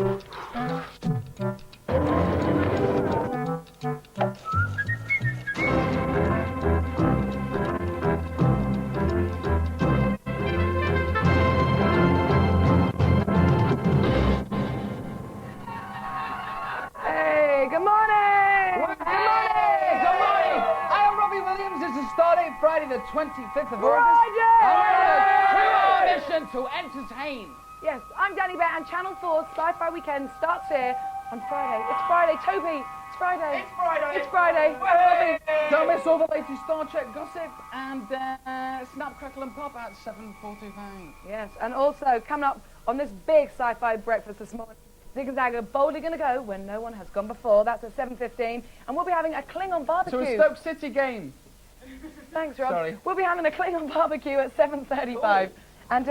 Friday the 25th of Friday! August. To our mission to entertain. Yes, I'm Danny Bear, and Channel 4's Sci-Fi Weekend starts here on Friday. It's Friday, Toby. It's Friday. It's Friday. It's Friday. Robbie. Don't miss all the latest Star Trek gossip and Snap, Crackle and Pop at 7:45. Yes, and also coming up on this big Sci-Fi breakfast this morning, Zig and Zag are boldly going to go where no one has gone before. That's at 7:15, and we'll be having a Klingon barbecue. To a Stoke City game. Thanks, Rob. Sorry. We'll be having a Klingon barbecue at 7:35. Oh. And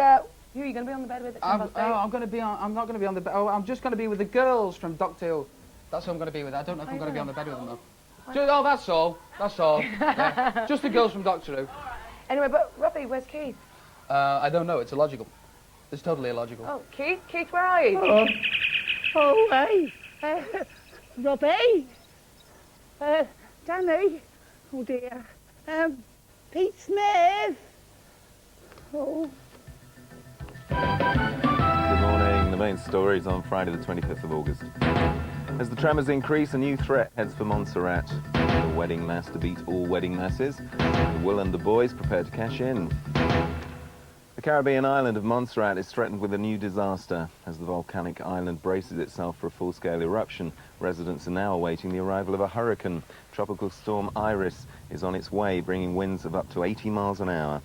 who are you going to be on the bed with at 10:08? I'm going to be on. I'm not going to be on the bed. Oh, I'm just going to be with the girls from Doctor Who. That's who I'm going to be with. I don't know if I'm going to be on the bed with them though. Oh, that's all. That's all. Yeah. Just the girls from Doctor Who. Anyway, but Robbie, where's Keith? I don't know. It's illogical. It's totally illogical. Oh, Keith, where are you? Oh, hey, Robbie, Danny, oh dear, Pete Smith, oh. Good morning. The main story is on Friday the 25th of August. As the tremors increase, a new threat heads for Montserrat. The wedding mass to beat all wedding masses. Will and the boys prepare to cash in. The Caribbean island of Montserrat is threatened with a new disaster. As the volcanic island braces itself for a full-scale eruption, residents are now awaiting the arrival of a hurricane. Tropical storm Iris is on its way, bringing winds of up to 80 miles an hour.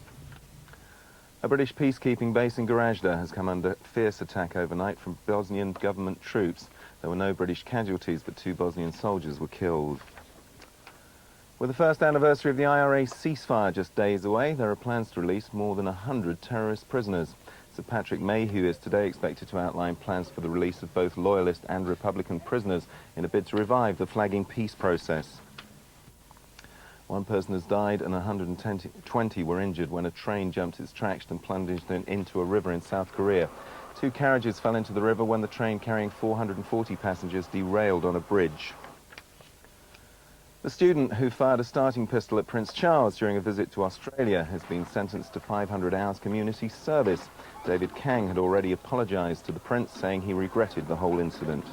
A British peacekeeping base in Gorazda has come under fierce attack overnight from Bosnian government troops. There were no British casualties, but 2 Bosnian soldiers were killed. With the first anniversary of the IRA ceasefire just days away, there are plans to release more than 100 terrorist prisoners. Sir Patrick Mayhew is today expected to outline plans for the release of both Loyalist and Republican prisoners in a bid to revive the flagging peace process. One person has died and 120 were injured when a train jumped its tracks and plunged into a river in South Korea. 2 carriages fell into the river when the train carrying 440 passengers derailed on a bridge. The student who fired a starting pistol at Prince Charles during a visit to Australia has been sentenced to 500 hours community service. David Kang had already apologised to the Prince, saying he regretted the whole incident.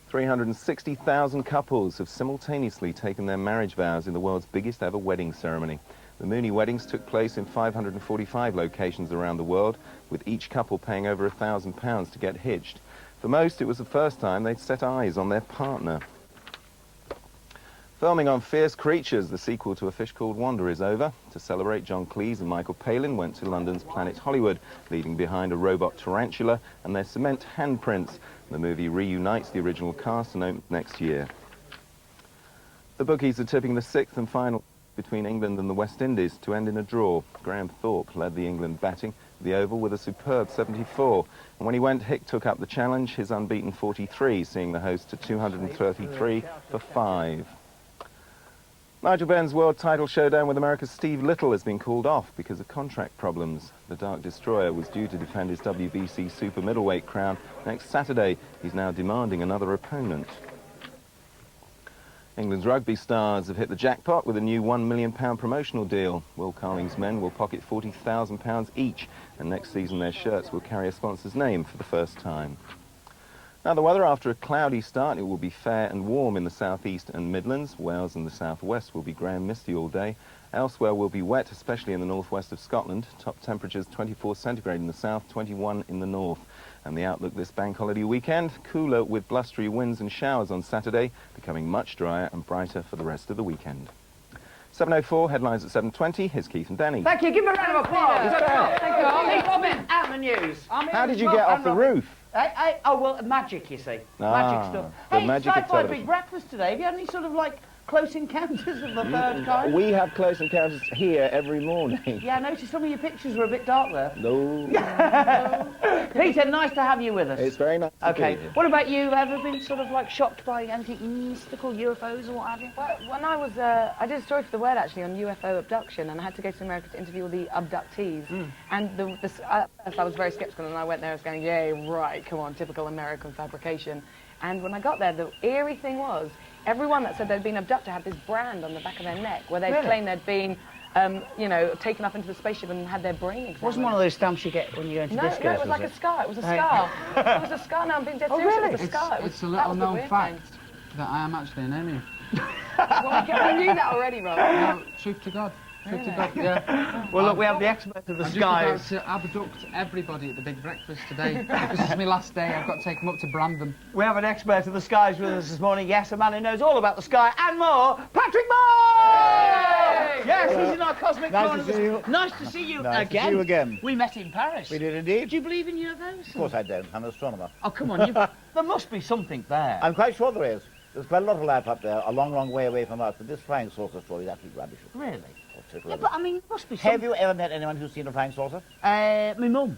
360,000 couples have simultaneously taken their marriage vows in the world's biggest ever wedding ceremony. The Mooney weddings took place in 545 locations around the world, with each couple paying over £1,000 to get hitched. For most, it was the first time they'd set eyes on their partner. Filming on Fierce Creatures, the sequel to A Fish Called Wanda, is over. To celebrate, John Cleese and Michael Palin went to London's Planet Hollywood, leaving behind a robot tarantula and their cement handprints. The movie reunites the original cast and opens next year. The bookies are tipping the 6th and final between England and the West Indies to end in a draw. Graham Thorpe led the England batting at the Oval with a superb 74. And when he went, Hick took up the challenge, his unbeaten 43, seeing the host to 233 for 5. Nigel Benn's world title showdown with America's Steve Little has been called off because of contract problems. The Dark Destroyer was due to defend his WBC super middleweight crown next Saturday. He's now demanding another opponent. England's rugby stars have hit the jackpot with a new £1 million promotional deal. Will Carling's men will pocket £40,000 each, and next season their shirts will carry a sponsor's name for the first time. Now, the weather after a cloudy start, it will be fair and warm in the southeast and Midlands. Wales and the southwest will be grey and misty all day. Elsewhere will be wet, especially in the northwest of Scotland. Top temperatures 24 centigrade in the south, 21 in the north. And the outlook this bank holiday weekend, cooler with blustery winds and showers on Saturday, becoming much drier and brighter for the rest of the weekend. 7:04, headlines at 7:20. Here's Keith and Danny. Thank you. Give him a round of applause. Thank you. Robin, out the news. How did you get off the roof? Oh, well, magic, you see. Ah, magic stuff. the Hey, magic Sci of Fi television. Big Breakfast today. Have you had any sort of, like, close encounters of the third kind? We have close encounters here every morning. Yeah, I noticed some of your pictures were a bit dark there. No. Peter, nice to have you with us. It's very nice to be Okay, here. what about you? Have you ever been sort of like shocked by anything mystical, UFOs or what have you? Well, when I was, I did a story for The Word actually on UFO abduction, and I had to go to America to interview all the abductees. And at first I was very sceptical, and I went there, I was going, yeah, right, come on, typical American fabrication. And when I got there, the eerie thing was, everyone that said they'd been abducted had this brand on the back of their neck, where they'd claimed they'd been, you know, taken up into the spaceship and had their brain examined. Wasn't one of those stamps you get when you go into discos? No, it was like a scar. It was a scar. It was a scar. No, I'm being dead serious. really? It was a scar. It's a that little was the known weird fact that I am actually an alien. thing. Well, we knew that already, Rob. No, truth to God. Truth to God, yeah. Well, look, we have the expert of the I'm just about skies. to abduct everybody at the Big Breakfast today. This is my last day. I've got to take them up to Brandon. We have an expert of the skies with us this morning. Yes, a man who knows all about the sky and more, Patrick Moore! Yes, he's in our cosmic corner. Nice to see you. Nice to see you Nice to again. see you again. We met in Paris. We did indeed. Do you believe in UFOs? Of course I don't. I'm an astronomer. Oh, come on, there must be something there. I'm quite sure there is. There's quite a lot of life up there, a long, long way away from us, but this flying saucer story is absolutely rubbish. Really? Oh, total Yeah, rubbish. but I mean, there must be something. Have you ever met anyone who's seen a flying saucer? My mum.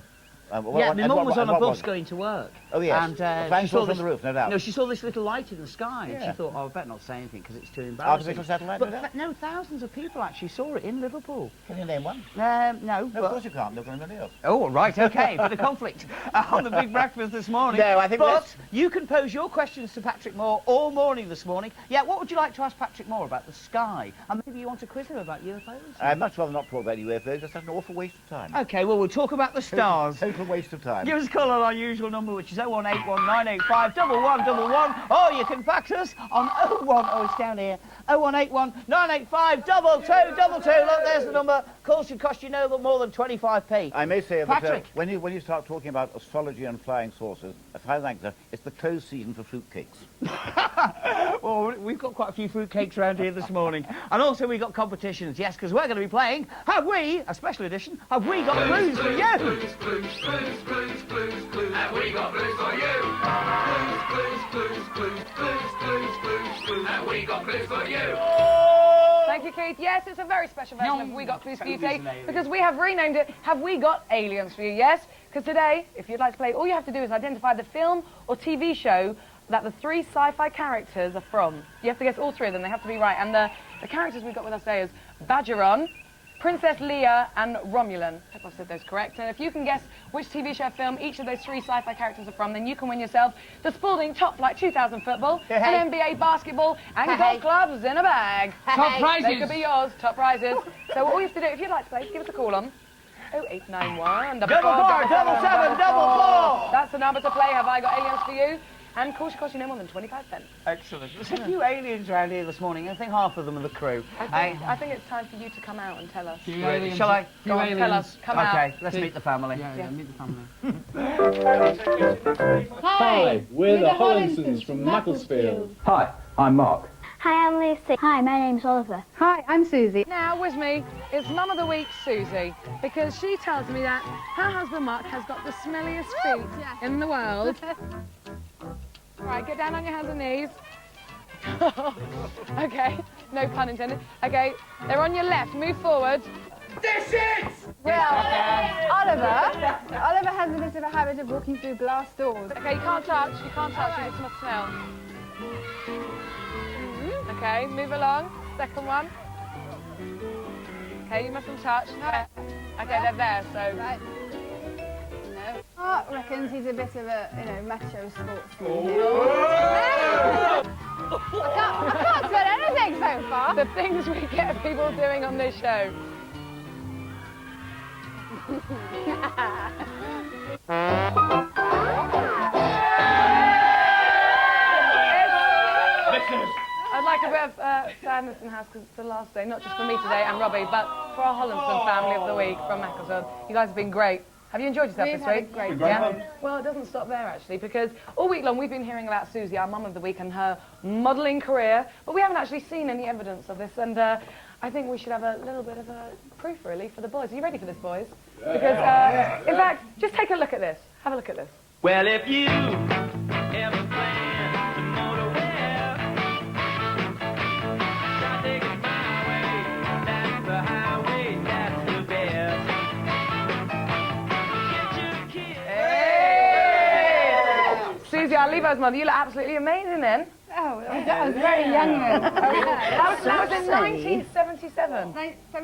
Yeah, my mum was on a bus going to work. Oh, yes. And a flying she saw saucer this, on the roof, no doubt. No, she saw this little light in the sky, and Yeah. she thought, oh, I better not say anything because it's too embarrassing. Artificial satellite, But no doubt. no, thousands of people actually saw it in Liverpool. Can you name one? No, No, but... of course you can't. Look at anybody else. Oh, right, okay, for the conflict on the Big Breakfast this morning. No, I think But let's- you can pose your questions to Patrick Moore all morning this morning. Yeah, what would you like to ask Patrick Moore about the sky? And maybe you want to quiz him about UFOs? I'd much rather not talk about UFOs. It's such an awful waste of time. Okay, well, we'll talk about the stars. Total waste of time. Give us a call on our usual number, which is 0181985 1111, or you can fax us on 01, oh, it's down here, 0181 985 2222. Look, there's the number. Calls should cost you no more than 25p. I may say that Patrick. when you start talking about astrology and flying saucers, as far as I'm concerned, it's the closed season for fruitcakes. Well, we've got quite a few fruitcakes around here this morning. And also we've got competitions, yes, because we're going to be playing Have We, a special edition, Have We Got Clues for You? Have we got clues for you? Clues. Have we got clues for you? Thank you, Keith. Yes, it's a very special version of We Got Clues for You today, Clues and aliens. because we have renamed it Have We Got Aliens for You, yes? Because today, if you'd like to play, all you have to do is identify the film or TV show that the three sci-fi characters are from. You have to guess all three of them. They have to be right. And the characters we've got with us today is Badgeron, Princess Leia, and Romulan. I hope I've said those correct. And if you can guess which TV show film each of those three sci-fi characters are from, then you can win yourself the Spalding Top Flight 2000 football, an NBA basketball, and golf clubs in a bag. Top prizes. They could be yours, top prizes. So all you have to do, if you'd like to play, give us a call on 0891 Double four, double seven, double four. That's the number to play. Have I got aliens for you? And of course, it costs you no more than 25 pence. Excellent. There's a few aliens around here this morning. I think half of them are the crew. I think it's time for you to come out and tell us. Few Right, aliens. shall I? Few Go on, aliens. tell us. Come out. Okay, let's meet the family. Yeah, meet the family. Hi, we're the Hollinsons from Macclesfield. Hi, I'm Mark. Hi, I'm Lucy. Hi, my name's Oliver. Hi, I'm Susie. Now, with me is Mum of the Week, Susie, because she tells me that her husband Mark has got the smelliest feet in the world. Right, get down on your hands and knees. Okay, no pun intended. Okay, they're on your left. Move forward. Well, Oliver has a bit of a habit of walking through glass doors. Okay, you can't touch. You can't touch. You just must smell. Okay, move along. Second one. Okay, you mustn't touch. There. Okay, they're there. So. Right. No. Mark reckons he's a bit of a, macho sportsman. I can't smell anything so far. The things we get people doing on this show. I'd like a bit of sadness in the house because it's the last day, not just for me today and Robbie, but for our Hollinston family of the week from Macclesfield. You guys have been great. Have you enjoyed yourself We've this had a week? great Yeah. Well, it doesn't stop there actually, because all week long we've been hearing about Susie, our mum of the week, and her modelling career, but we haven't actually seen any evidence of this. And I think we should have a little bit of a proof, really, for the boys. Are you ready for this, boys? Because, in fact, just take a look at this. Have a look at this. Well, if you ever plan to motor west, Levi's mother, you look absolutely amazing then. Oh, I was very young then. That was in 1977.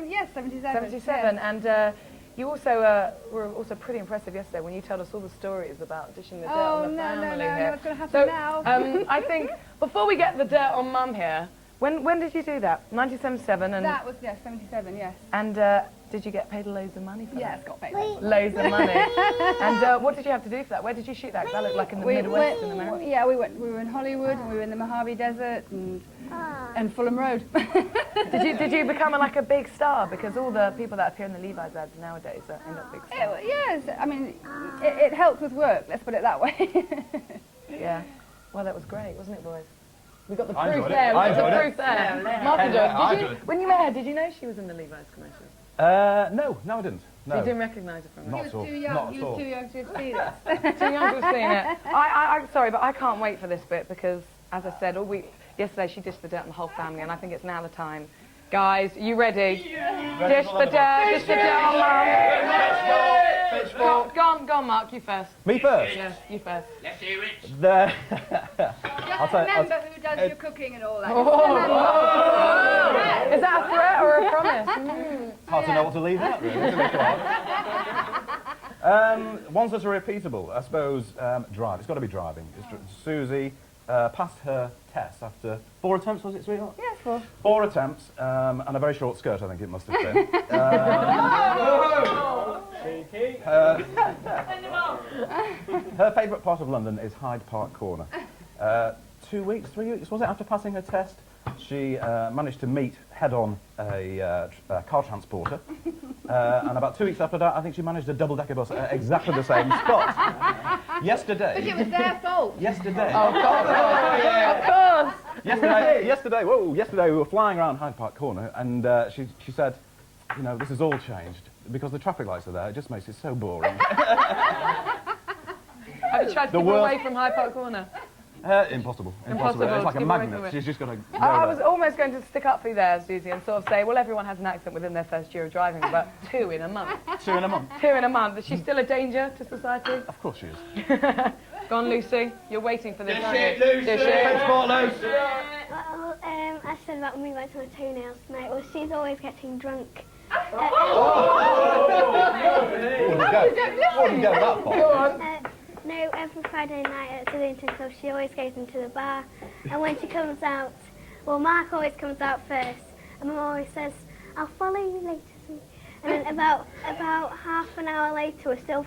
Yes, 77. 77, and you also were also pretty impressive yesterday when you told us all the stories about dishing the dirt on the family here. What's going to happen now? I think before we get the dirt on Mum here, when did you do that? 1977, and That was 77, yes. and did you get paid loads of money for that? Yes, got paid. Loads of money. And what did you have to do for that? Where did you shoot that? 'Cause that looked like in the Midwest in America. Yeah, we were in Hollywood, and we were in the Mojave Desert, and Fulham Road. Did you become like a big star? Because all the people that appear in the Levi's ads nowadays end up big stars. Yes, I mean, it helped with work, let's put it that way. Yeah. Well, that was great, wasn't it, boys? We got the I proof enjoyed it. there. We I got the enjoyed proof there. Mark enjoyed it. I Did you, enjoyed it. when you met her, did you know she was in the Levi's commercial? No, I didn't. No. You didn't recognise her from it? Not at all. Too young. Not You at were all. too young to have seen it. Too young to have seen it. I'm sorry, but I can't wait for this bit because, as I said, yesterday she dished the dirt on the whole family, and I think it's now the time. Guys, you ready? Dish the dirt on Mum. Go on, Mark, you first. Me first? Yeah, you first. Let's hear it. Just remember who does your cooking and all that. Is that a threat or a promise? Hard to know what to leave out, really. Isn't it? Ones that are repeatable, I suppose, drive. It's got to be driving. Susie passed her test after 4 attempts, was it, sweetheart? Yes, well. 4 attempts, and a very short skirt, I think it must have been. Her favourite part of London is Hyde Park Corner. 3 weeks, was it, after passing her test, she managed to meet head-on a car transporter. And about 2 weeks after that, I think she managed a double-decker bus at exactly the same spot. Yesterday... But it was their fault. Yesterday... Oh, God. Of course. Yesterday we were flying around Hyde Park Corner, and she said, you know, this has all changed. Because the traffic lights are there, it just makes it so boring. Have you tried to keep her away from Hyde Park Corner? Impossible. Impossible It's like to a keep away from magnet. it. She's just got to go I there. was almost going to stick up for you there, Susie, and sort of say, well, everyone has an accident within their first year of driving, but 2 in a month. 2 in a month. 2 in a month. Is she still a danger to society? Of course she is. Go on, Lucy. You're waiting for this, Dish aren't it, you? Lucy. Dish it. Well, I said about when we went to my toenails tonight. Well, she's always getting drunk. Wouldn't go that far. No, every Friday night at Sillington Club, she always goes into the bar. And when she comes out, well, Mark always comes out first. And Mum always says, I'll follow you later. And then about half an hour later, we're still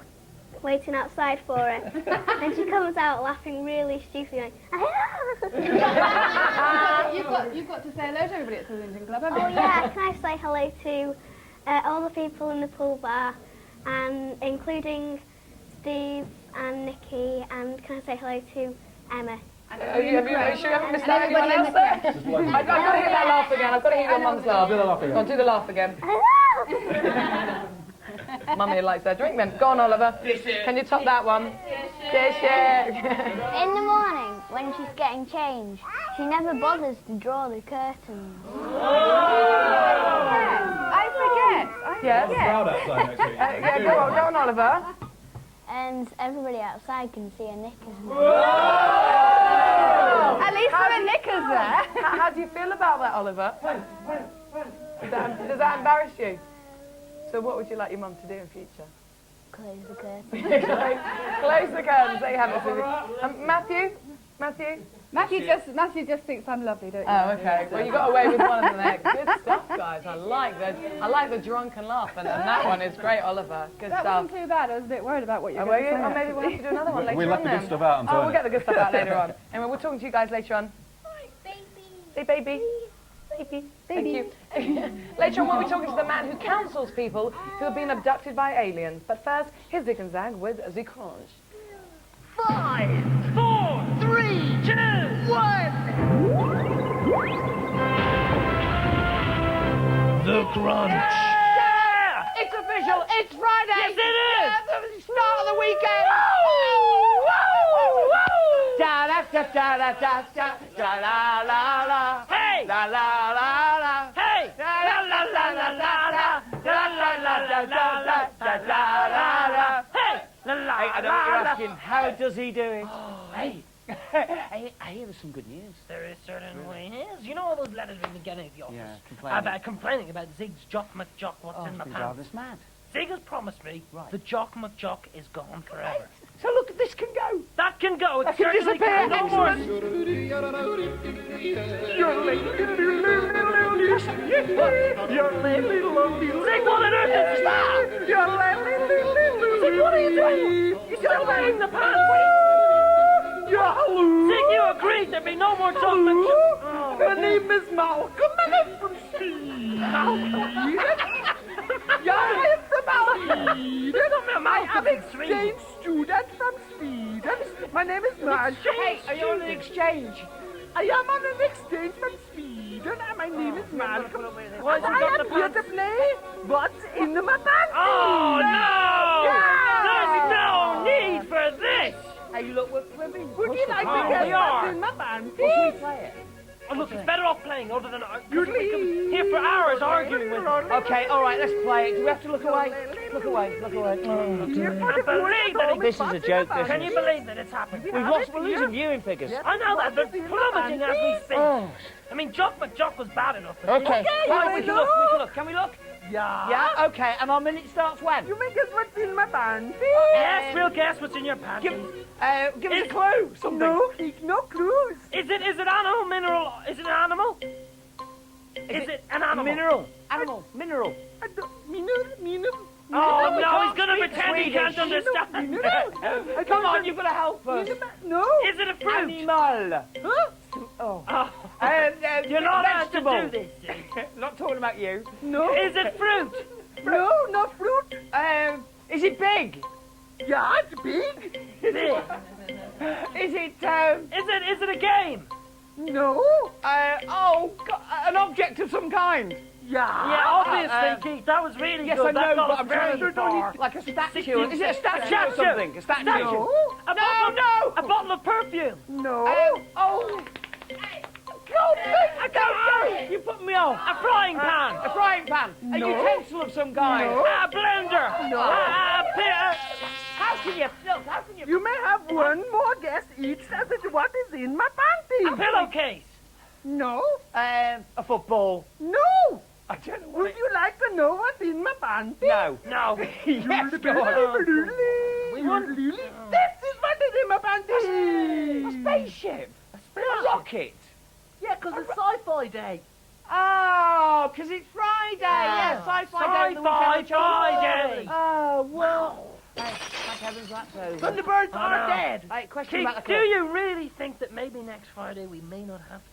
waiting outside for her. And she comes out laughing really stupidly, like, You've got to say hello to everybody at Sillington Club, haven't oh you? yeah, can I say hello to all the people in the pool bar, and including Steve and Nikki, and can I say hello to Emma? Are you sure you haven't missed out anyone else there? I've got to hear that laugh again. I've got to hear your mum's laugh. Do the laugh again. Go on, do the laugh again. Mummy likes her drink then. Go on, Oliver. Can you top that one? Dish it. In the morning, when she's getting changed, she never bothers to draw the curtains. I forget. Yes. Crowd outside next week. Yeah, go on, Oliver. And everybody outside can see her knickers. At least there are knickers there. How do you feel about that, Oliver? Does that embarrass you? So what would you like your mum to do in future? Close the curtains. Close the curtains. There you have it, Susie. Matthew? Matthew just thinks I'm lovely, don't you? Oh, okay. Well, you got away with one of them there. Good stuff, guys. I like the drunken laugh, and that one is great, Oliver. Good That stuff. wasn't too bad. I was a bit worried about what you were Were going you? to say. Oh, maybe we'll have to do another one later We on left the then. good stuff out and Oh, we'll get the good stuff out later on. Anyway, we'll talk to you guys later on. Say baby. Baby. Thank you. Later on, we'll be talking to the man who counsels people who have been abducted by aliens. But first, here's Dick and Zag with The Crunch. 5, 4, 3, 2, 1. The Crunch. Yeah! It's official. It's Friday. Yes, it is. The start of the weekend. Da da da da da da da da la la la. Hey. La la la la. Hey. La la la la la la. La la la la la la la la la. Hey. La la la. I know what you're asking. How does he do it? Oh, hey. I hear there's some good news. There is certainly is. You know all those letters we've been getting at the office? Yeah, complaining. Complaining about Zig's Jock McJock, what's in my pants. Driving us mad. Zig has promised me the Jock McJock is gone forever. So look, this can go. That can go. It That can certainly disappear. can. No more. Zig, what on earth is that? Zig, what are you doing? You're still wearing the pants. Zig, you agreed there'd be no more Jock McJock. Oh. My name is Malcolm and I'm from Sweden. I'm from Sweden. I am an exchange student from Sweden. My name is Malcolm. Hey, are you on an exchange? I am on an exchange from Sweden and my name is Malcolm. Why has he got the I am here pants? to play What's in my pants. Oh, no! Yeah. There's no need for this! Hey, look, we're being Would you like to Oh, guess we what's are. in my pants? Well, should we play it? Oh, look, it's better off playing other than... You we come here for hours arguing with him. Okay, all right, let's play it. Do we have to look away? Look away, look away. I believe that This is a joke, this Can is. you believe that it's happened? We're losing viewing figures. I know that, they're plummeting as we speak. I mean, Jock McJock was bad enough. But Okay, right, we can look. Can we look? Yeah. Yeah, okay, and our minute starts when? You may guess what's in my pants. Yes, we'll guess what's in your pants. Give us a clue, something. No clues. Is it animal, mineral? Is it an animal? Is it an animal? Mineral. Mineral. Mineral. Oh, we no, can't he's going to speak pretend he can't Swedish. understand. Come on, you've got to help us. No. Is it a fruit? Animal. Huh? Oh. You're not allowed to vegetable. do this, Zig. Not talking about you. No. Is it fruit? No, not fruit. Is it big? Yeah, it's big. Big. Is it, Is it a game? No. an object of some kind? Yeah. Yeah, obviously, Keith. That was really Yes, good. I know, that got but us I'm very very far. like a statue. 60 Is it a statue or Statue. something? A statue. No. A bottle of perfume. No. I don't know. You put me off. A frying pan. A frying pan. A No. utensil of some kind. No. A blender. No. How can you look? How can you? You may have one more guess each as to what is in my A panties. pillowcase. No. A football. No. I don't know what Would you like to know what's in my panties? No. No. Yes, go on. We won. This is what is in my panties. A spaceship. A rocket. Yeah, because it's Sci-Fi Day. Oh, because it's Friday. Yes, Sci-Fi Day. the Sci-Fi weekend of Friday. Oh, well. Thank heavens that's over. Thunderbirds are dead. Right, question Keith, about the do clip. you really think that maybe next Friday we may not have to?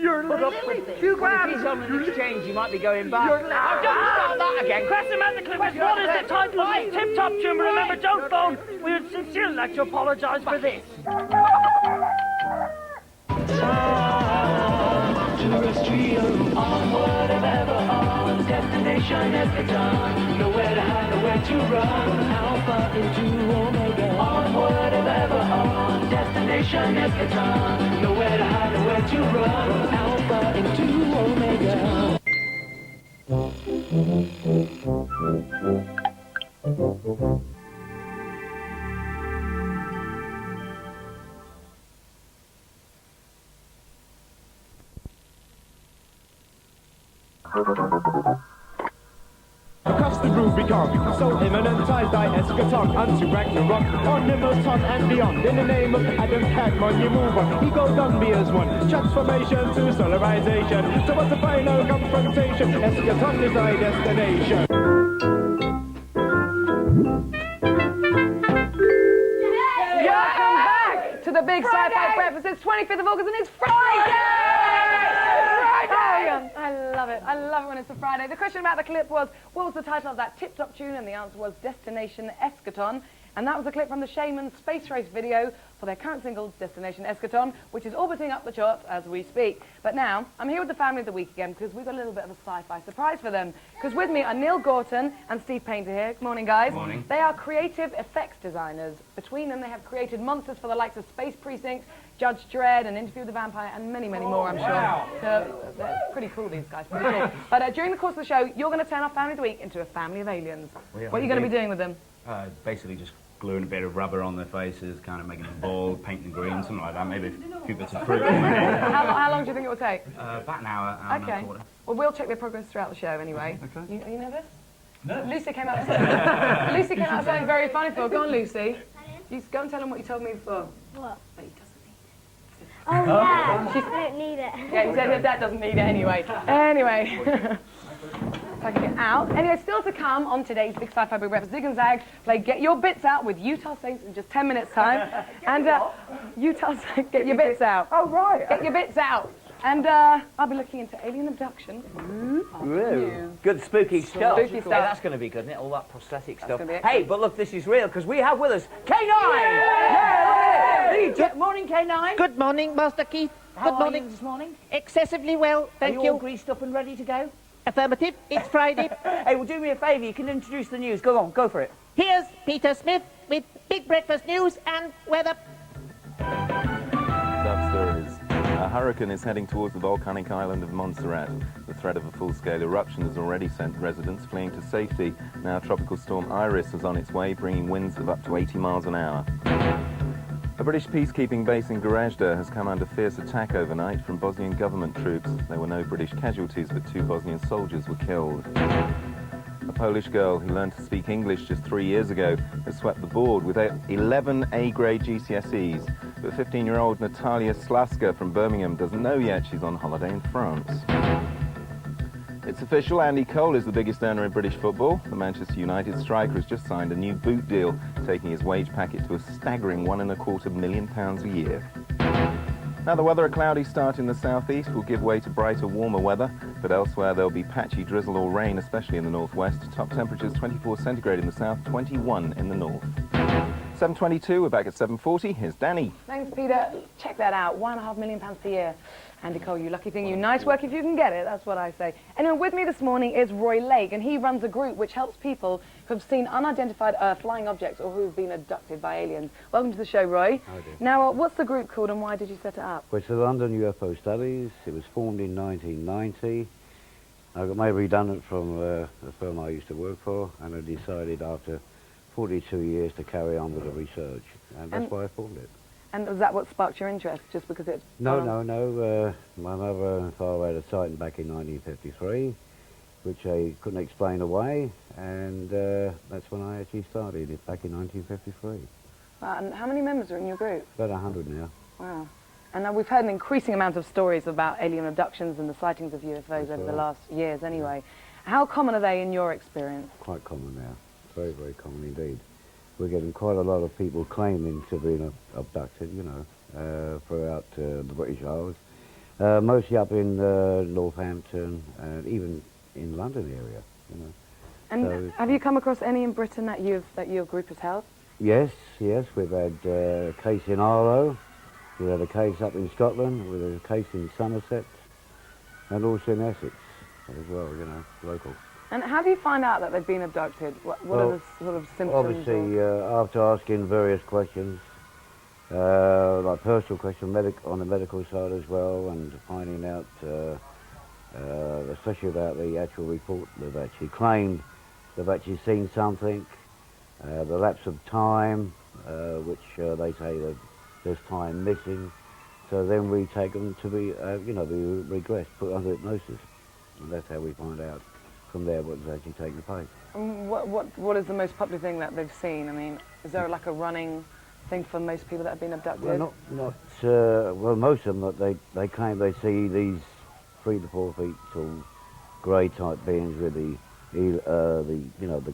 You're Put up with this. too Well, if he's bad. on an exchange, you might be going back. You're Don't start that again. Question about the clip. What is the title of this tip-top tune? Remember, don't phone. We would sincerely like to apologise for this. Terrestrial, onward and ever on. Destination Eschaton. Nowhere to hide, nowhere to run. Alpha into Omega. Onward and ever on. Destination Eschaton. Nowhere to hide, nowhere to run. Alpha into Omega. Across the Rubicon, so imminent I die eschaton, unto Ragnarok, on Nimmelton and beyond. In the name of Adam Cadmon, you move on. Ego done be as one. Transformation to solarization. So what's the final confrontation? Eschaton is thy destination. Welcome back to the big Sci-Fi Breakfast. It's 25th of August and it's Friday! I love it. I love it when it's a Friday. The question about the clip was, what was the title of that tip-top tune? And the answer was Destination Eschaton. And that was a clip from the Shaman Space Race video for their current single, Destination Eschaton, which is orbiting up the charts as we speak. But now, I'm here with the family of the week again because we've got a little bit of a sci-fi surprise for them. Because with me are Neil Gorton and Steve Painter here. Good morning, guys. Good morning. They are creative effects designers. Between them, they have created monsters for the likes of Space Precinct, Judge Dredd, and Interview with the Vampire, and many, many more, I'm sure. So, they're pretty cool, these guys. Pretty cool. But during the course of the show, you're going to turn our family of the week into a family of aliens. What are you going to be doing with them? Basically just gluing a bit of rubber on their faces, kind of making them bald, painting them green, something like that. Maybe a few bits of fruit. How long do you think it will take? About an hour and a quarter. Well, we'll check their progress throughout the show anyway. Okay. Are you nervous? No. Lucy came out with something, Lucy came out with something very funny for. Go on, Lucy. You go and tell them what you told me before. What? That he doesn't need it. Oh, yeah. I don't need it. Yeah, he said her dad doesn't need it anyway. Anyway. If I can get out. Anyway, still to come on today's Big Sci Fi Big Breakfast, Zig and Zag play Get Your Bits Out with Utah Saints in just 10 minutes time. And Utah Saints, get your bits out. Oh, right. Get your bits out. And I'll be looking into alien abduction. Ooh. Good spooky stuff. Spooky stuff. Yeah, that's going to be good, isn't it? All that prosthetic stuff. gonna be Hey, but look, this is real, because we have with us K9! Good morning, K9. Good morning, Master Keith. How are you this morning? Excessively well, thank Are you all greased up and ready to go? Affirmative, it's Friday. Hey, well, do me a favour, you can introduce the news. Go on, go for it. Here's Peter Smith with Big Breakfast News and Weather. Top stories. A hurricane is heading towards the volcanic island of Montserrat. The threat of a full-scale eruption has already sent residents fleeing to safety. Now Tropical Storm Iris is on its way, bringing winds of up to 80 miles an hour. A British peacekeeping base in Gorazda has come under fierce attack overnight from Bosnian government troops. There were no British casualties, but 2 Bosnian soldiers were killed. A Polish girl who learned to speak English just 3 years ago has swept the board with 11 A-grade GCSEs. But 15-year-old Natalia Slaska from Birmingham doesn't know yet she's on holiday in France. It's official, Andy Cole is the biggest earner in British football. The Manchester United striker has just signed a new boot deal, taking his wage packet to a staggering £1.25 million a year. Now the weather, a cloudy start in the southeast will give way to brighter, warmer weather, but elsewhere there'll be patchy drizzle or rain, especially in the northwest. Top temperatures 24 centigrade in the south, 21 in the north. 7:22, we're back at 7:40. Here's Danny. Thanks, Peter. Check that out. £1.5 million per year. Andy Cole, you lucky thing. You nice work if you can get it. That's what I say. Anyway, with me this morning is Roy Lake, and he runs a group which helps people who have seen unidentified flying objects or who have been abducted by aliens. Welcome to the show, Roy. Howdy. Now, what's the group called and why did you set it up? Well, it's the London UFO Studies. It was formed in 1990. I got made redundant from the firm I used to work for, and I decided after 42 years to carry on with the research, and that's why I formed it. And was that what sparked your interest, just because it's... No. My mother and father had a sighting back in 1953, which I couldn't explain away, and that's when I actually started it, back in 1953. Wow, and how many members are in your group? About 100 now. Wow. And now we've heard an increasing amount of stories about alien abductions and the sightings of UFOs over the last years anyway. How common are they in your experience? Quite common now. Very, very common indeed. We're getting quite a lot of people claiming to be abducted, you know, throughout the British Isles. Mostly up in Northampton and even in London area, you know. And so, have you come across any in Britain that your group has helped? Yes. We've had a case in Arlo. We had a case up in Scotland. We had a case in Somerset, and also in Essex as well, you know, local. And how do you find out that they've been abducted? What are the sort of symptoms? Obviously, after asking various questions, like personal questions on the medical side as well, and finding out, especially about the actual report they've actually claimed, they've actually seen something, the lapse of time, which they say that there's time missing. So then we take them to be, be regressed, put under hypnosis, and that's how we find out from there what's actually taking place. And what is the most popular thing that they've seen? I mean, is there like a running thing for most people that have been abducted? Well, well, most of them, they claim they see these 3 to 4 feet tall grey type beings with the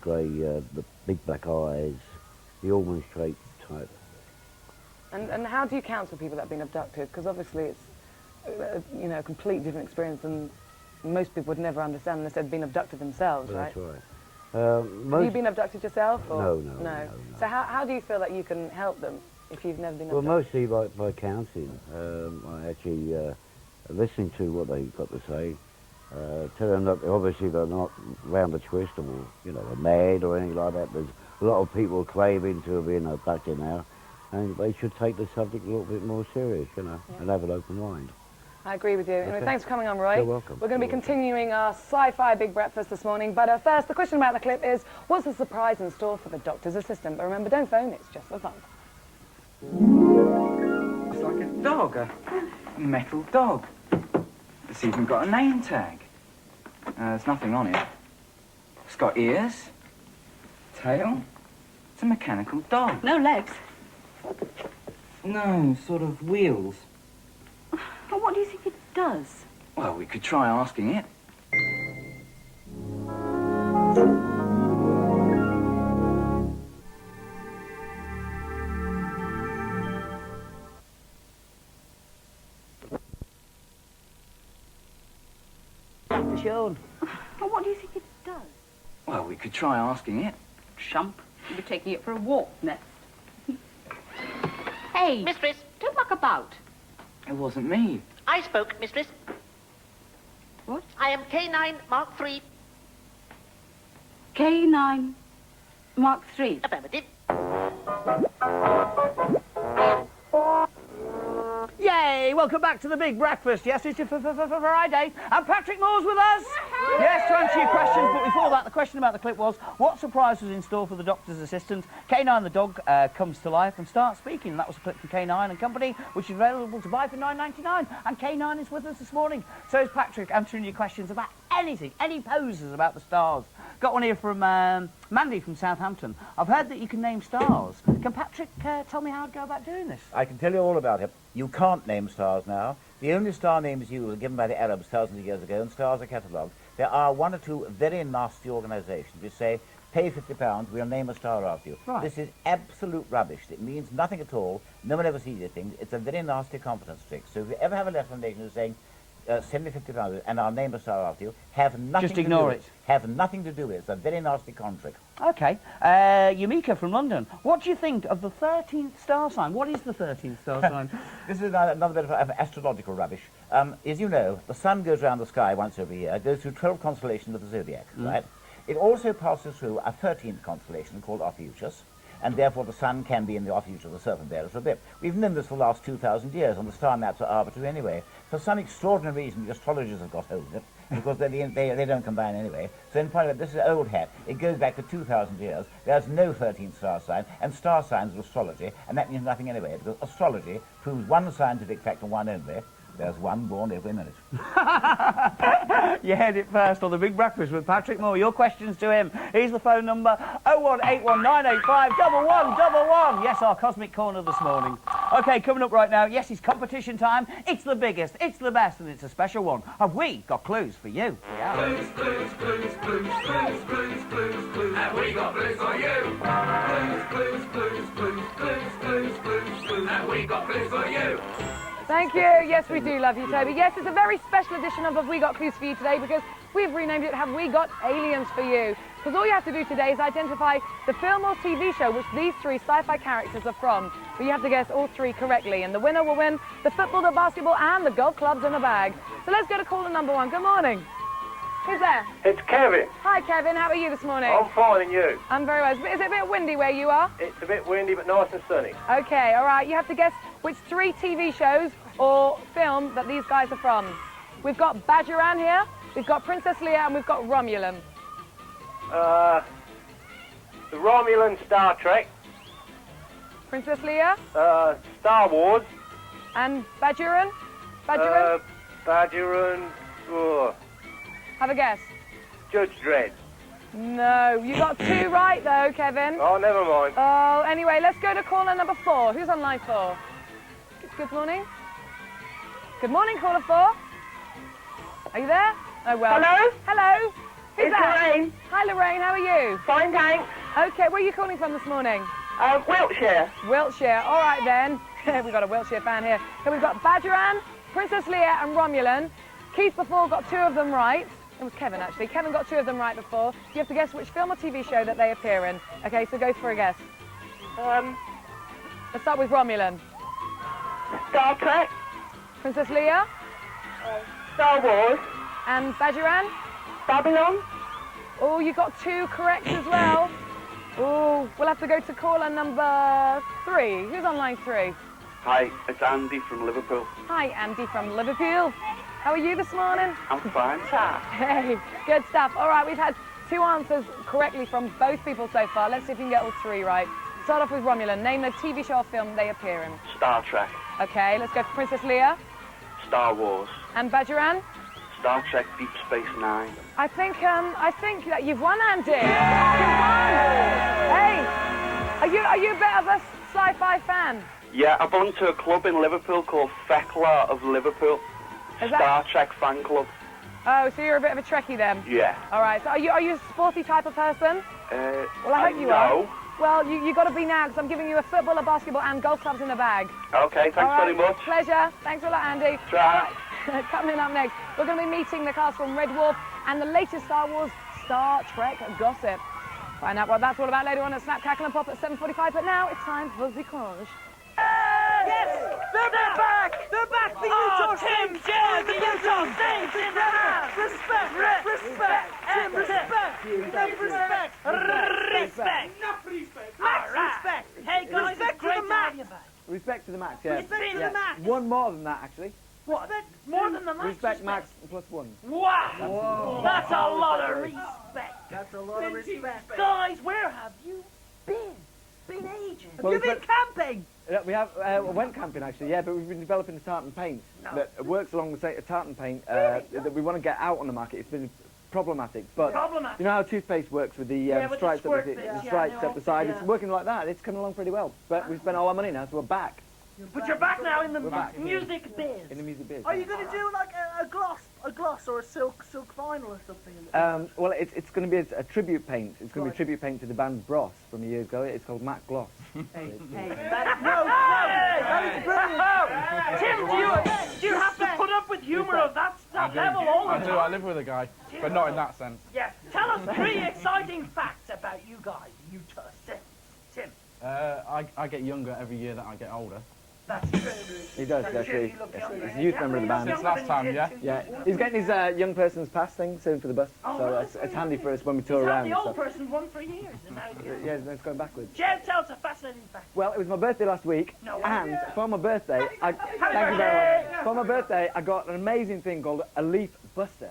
grey, the big black eyes, the almond shape type. And how do you counsel people that have been abducted? Because obviously it's a complete different experience than most people would never understand unless they'd been abducted themselves, right? That's right. Have you been abducted yourself? Or? No. So how do you feel that you can help them if you've never been abducted? Well, mostly by counselling. I actually listen to what they've got to say. Tell them that obviously they're not round the twist or, are mad or anything like that. There's a lot of people claiming to have been abducted now, and they should take the subject a little bit more serious, and have an open mind. I agree with you. Anyway, thanks for coming on, Roy. You're welcome. We're going to be continuing our Sci-Fi Big Breakfast this morning, but first, the question about the clip is, what's the surprise in store for the doctor's assistant? But remember, don't phone, it's just for fun. It's like a dog, a metal dog. It's even got a name tag. There's nothing on it. It's got ears, tail. It's a mechanical dog. No legs. No, sort of wheels. Well, what do you think it does? Well, we could try asking it. Dr. Sean. Well, what do you think it does? Well, we could try asking it. Shump. You'll be taking it for a walk next. Hey, mistress, don't muck about. It wasn't me. I spoke, mistress. What? I am K9 Mark III. K9 Mark III. Affirmative. Yay! Welcome back to the Big Breakfast. Yes, it's Friday. And Patrick Moore's with us. Yes, to answer your questions. But before that, the question about the clip was, what surprise was in store for the doctor's assistant? K9 the dog comes to life and starts speaking. That was a clip from K9 and Company, which is available to buy for $9.99. And K9 is with us this morning. So is Patrick, answering your questions about anything, any poses about the stars. Got one here from Mandy from Southampton. I've heard that you can name stars. Can Patrick tell me how to go about doing this? I can tell you all about it. You can't name stars now. The only star names you were given by the Arabs thousands of years ago, and stars are catalogued. There are one or two very nasty organisations which say, pay £50, we'll name a star after you. Right. This is absolute rubbish. It means nothing at all. No one ever sees these things. It's a very nasty confidence trick. So if you ever have a letter from a nation saying, send me £50 and I'll name a star after you, have nothing Just to ignore do with it. Have nothing to do with it. It's a very nasty con trick. OK. Yumika from London. What do you think of the 13th star sign? What is the 13th star sign? This is another bit of astrological rubbish. As you know, the sun goes around the sky once every year, goes through 12 constellations of the zodiac, right? It also passes through a 13th constellation called Ophiuchus, and therefore the sun can be in the Ophiuchus of the Serpent Bearer for a bit. We've known this for the last 2,000 years, and the star maps are arbitrary anyway. For some extraordinary reason, the astrologers have got hold of it, because they don't combine anyway. So in point of it, this is old hat. It goes back to 2,000 years. There's no 13th star sign, and star signs are astrology, and that means nothing anyway, because astrology proves one scientific fact and one only. There's one born every minute. You heard it first on the Big Breakfast with Patrick Moore. Your questions to him. Here's the phone number, 01819851111. Yes, our Cosmic Corner this morning. OK, coming up right now, yes, it's competition time. It's the biggest, it's the best, and it's a special one. Have we got clues for you? Yeah. Clues, clues, clues, clues, clues, clues, clues, clues. Have we got clues for you? Clues, clues, clues, clues, clues, clues, clues, clues. Have we got clues for you? Thank you. Yes, we do love you, Toby. Yes, it's a very special edition of Have We Got Clues for You today because we've renamed it Have We Got Aliens for You. Because all you have to do today is identify the film or TV show which these three sci-fi characters are from. But you have to guess all three correctly, and the winner will win the football, the basketball, and the golf clubs in a bag. So let's go to caller number one. Good morning. Who's there? It's Kevin. Hi, Kevin. How are you this morning? I'm fine, and you? I'm very well. Is it a bit windy where you are? It's a bit windy, but nice and sunny. Okay, all right. You have to guess which three TV shows or film that these guys are from. We've got Badgeran here, we've got Princess Leia, and we've got Romulan. The Romulan Star Trek. Princess Leia? Star Wars. And Badgeran? Badgeran? Badgeran. Have a guess. Judge Dredd. No, you got two right though, Kevin. Oh, never mind. Oh, anyway, let's go to caller number 4. Who's on line 4? Good morning. Good morning, caller 4. Are you there? Oh, well. Hello? Hello. Who's It's that? Lorraine. Hi, Lorraine. How are you? Fine, thanks. Okay, where are you calling from this morning? Wiltshire. Wiltshire. All right, then. We've got a Wiltshire fan here. So we've got Badgeran, Princess Leia, and Romulan. Keith before got 2 of them right. It was Kevin, actually. Kevin got 2 of them right before. You have to guess which film or TV show that they appear in. Okay, so go for a guess. Let's start with Romulan. Star Trek. Princess Leia. Star Wars. And Badgeran. Babylon. Oh, you got 2 correct as well. Oh, we'll have to go to caller number 3. Who's on line 3? Hi, it's Andy from Liverpool. Hi, Andy from Liverpool. How are you this morning? I'm fine, sir. Hey, good stuff. All right, we've had 2 answers correctly from both people so far. Let's see if you can get all 3 right. Start off with Romulan. Name the TV show or film they appear in. Star Trek. Okay, let's go for Princess Leia. Star Wars. And Bajoran? Star Trek Deep Space Nine. I think that you've won, Andy. You've won. Hey, are you a bit of a sci-fi fan? Yeah, I belong to a club in Liverpool called Fekla of Liverpool. Is Star Trek fan club. Oh, so you're a bit of a Trekkie then? Yeah. All right. So are you a sporty type of person? Well, I hope you no. are. Well, you got to be now because I'm giving you a football, a basketball, and golf clubs in the bag. Okay, thanks very much. Pleasure. Thanks a lot, Andy. Try. Coming up next, we're going to be meeting the cast from Red Dwarf and the latest Star Wars, Star Trek gossip. Find out what that's all about later on at Snap, Crackle and Pop at 7:45. But now it's time for the Crunch. Yes! They're back! They're back! The Utah Saints! The Utah Saints in the house! Respect! Respect! And respect! Enough respect! Respect! Enough respect! Max respect! Hey guys, respect to the max! Respect to the max, yeah. Respect to the max! One more than that, actually. What? More than the max? Respect max plus 1. Wow! Whoa. That's a lot of respect! That's a lot of respect! Guys, where have you been? Been ages. Well, You've been camping! We have went camping actually, yeah, but we've been developing a tartan paint that works along the same tartan paint that we want to get out on the market. It's been problematic, but you know how toothpaste works with the stripes up the side. It's working like that. It's coming along pretty well. But we've spent all our money now, so we're back. But you're back now in the music biz. In the music biz. Are you going to do like a gloss or a silk vinyl or something? Well, it's going to be a tribute paint. It's going to be a tribute paint to the band Bros from years ago. It's called Matte Gloss. That is brilliant. Tim, do you have to put up with humour of that level all the time? I do. I live with a guy, but not in that sense. Yes. Tell us 3 exciting facts about you guys, Utah Saints. Tim. I get younger every year that I get older. That's true. He does, actually. He's a youth member of the band. Since last time, yeah? Yeah. He's getting his young person's pass thing soon for the bus, so it's handy for us when we tour around. The old person's one for years. Yeah, it's going backwards. Jed, tell us a fascinating fact. Well, it was my birthday last week, and for my birthday, thank you very much. For my birthday, I got an amazing thing called a leaf buster.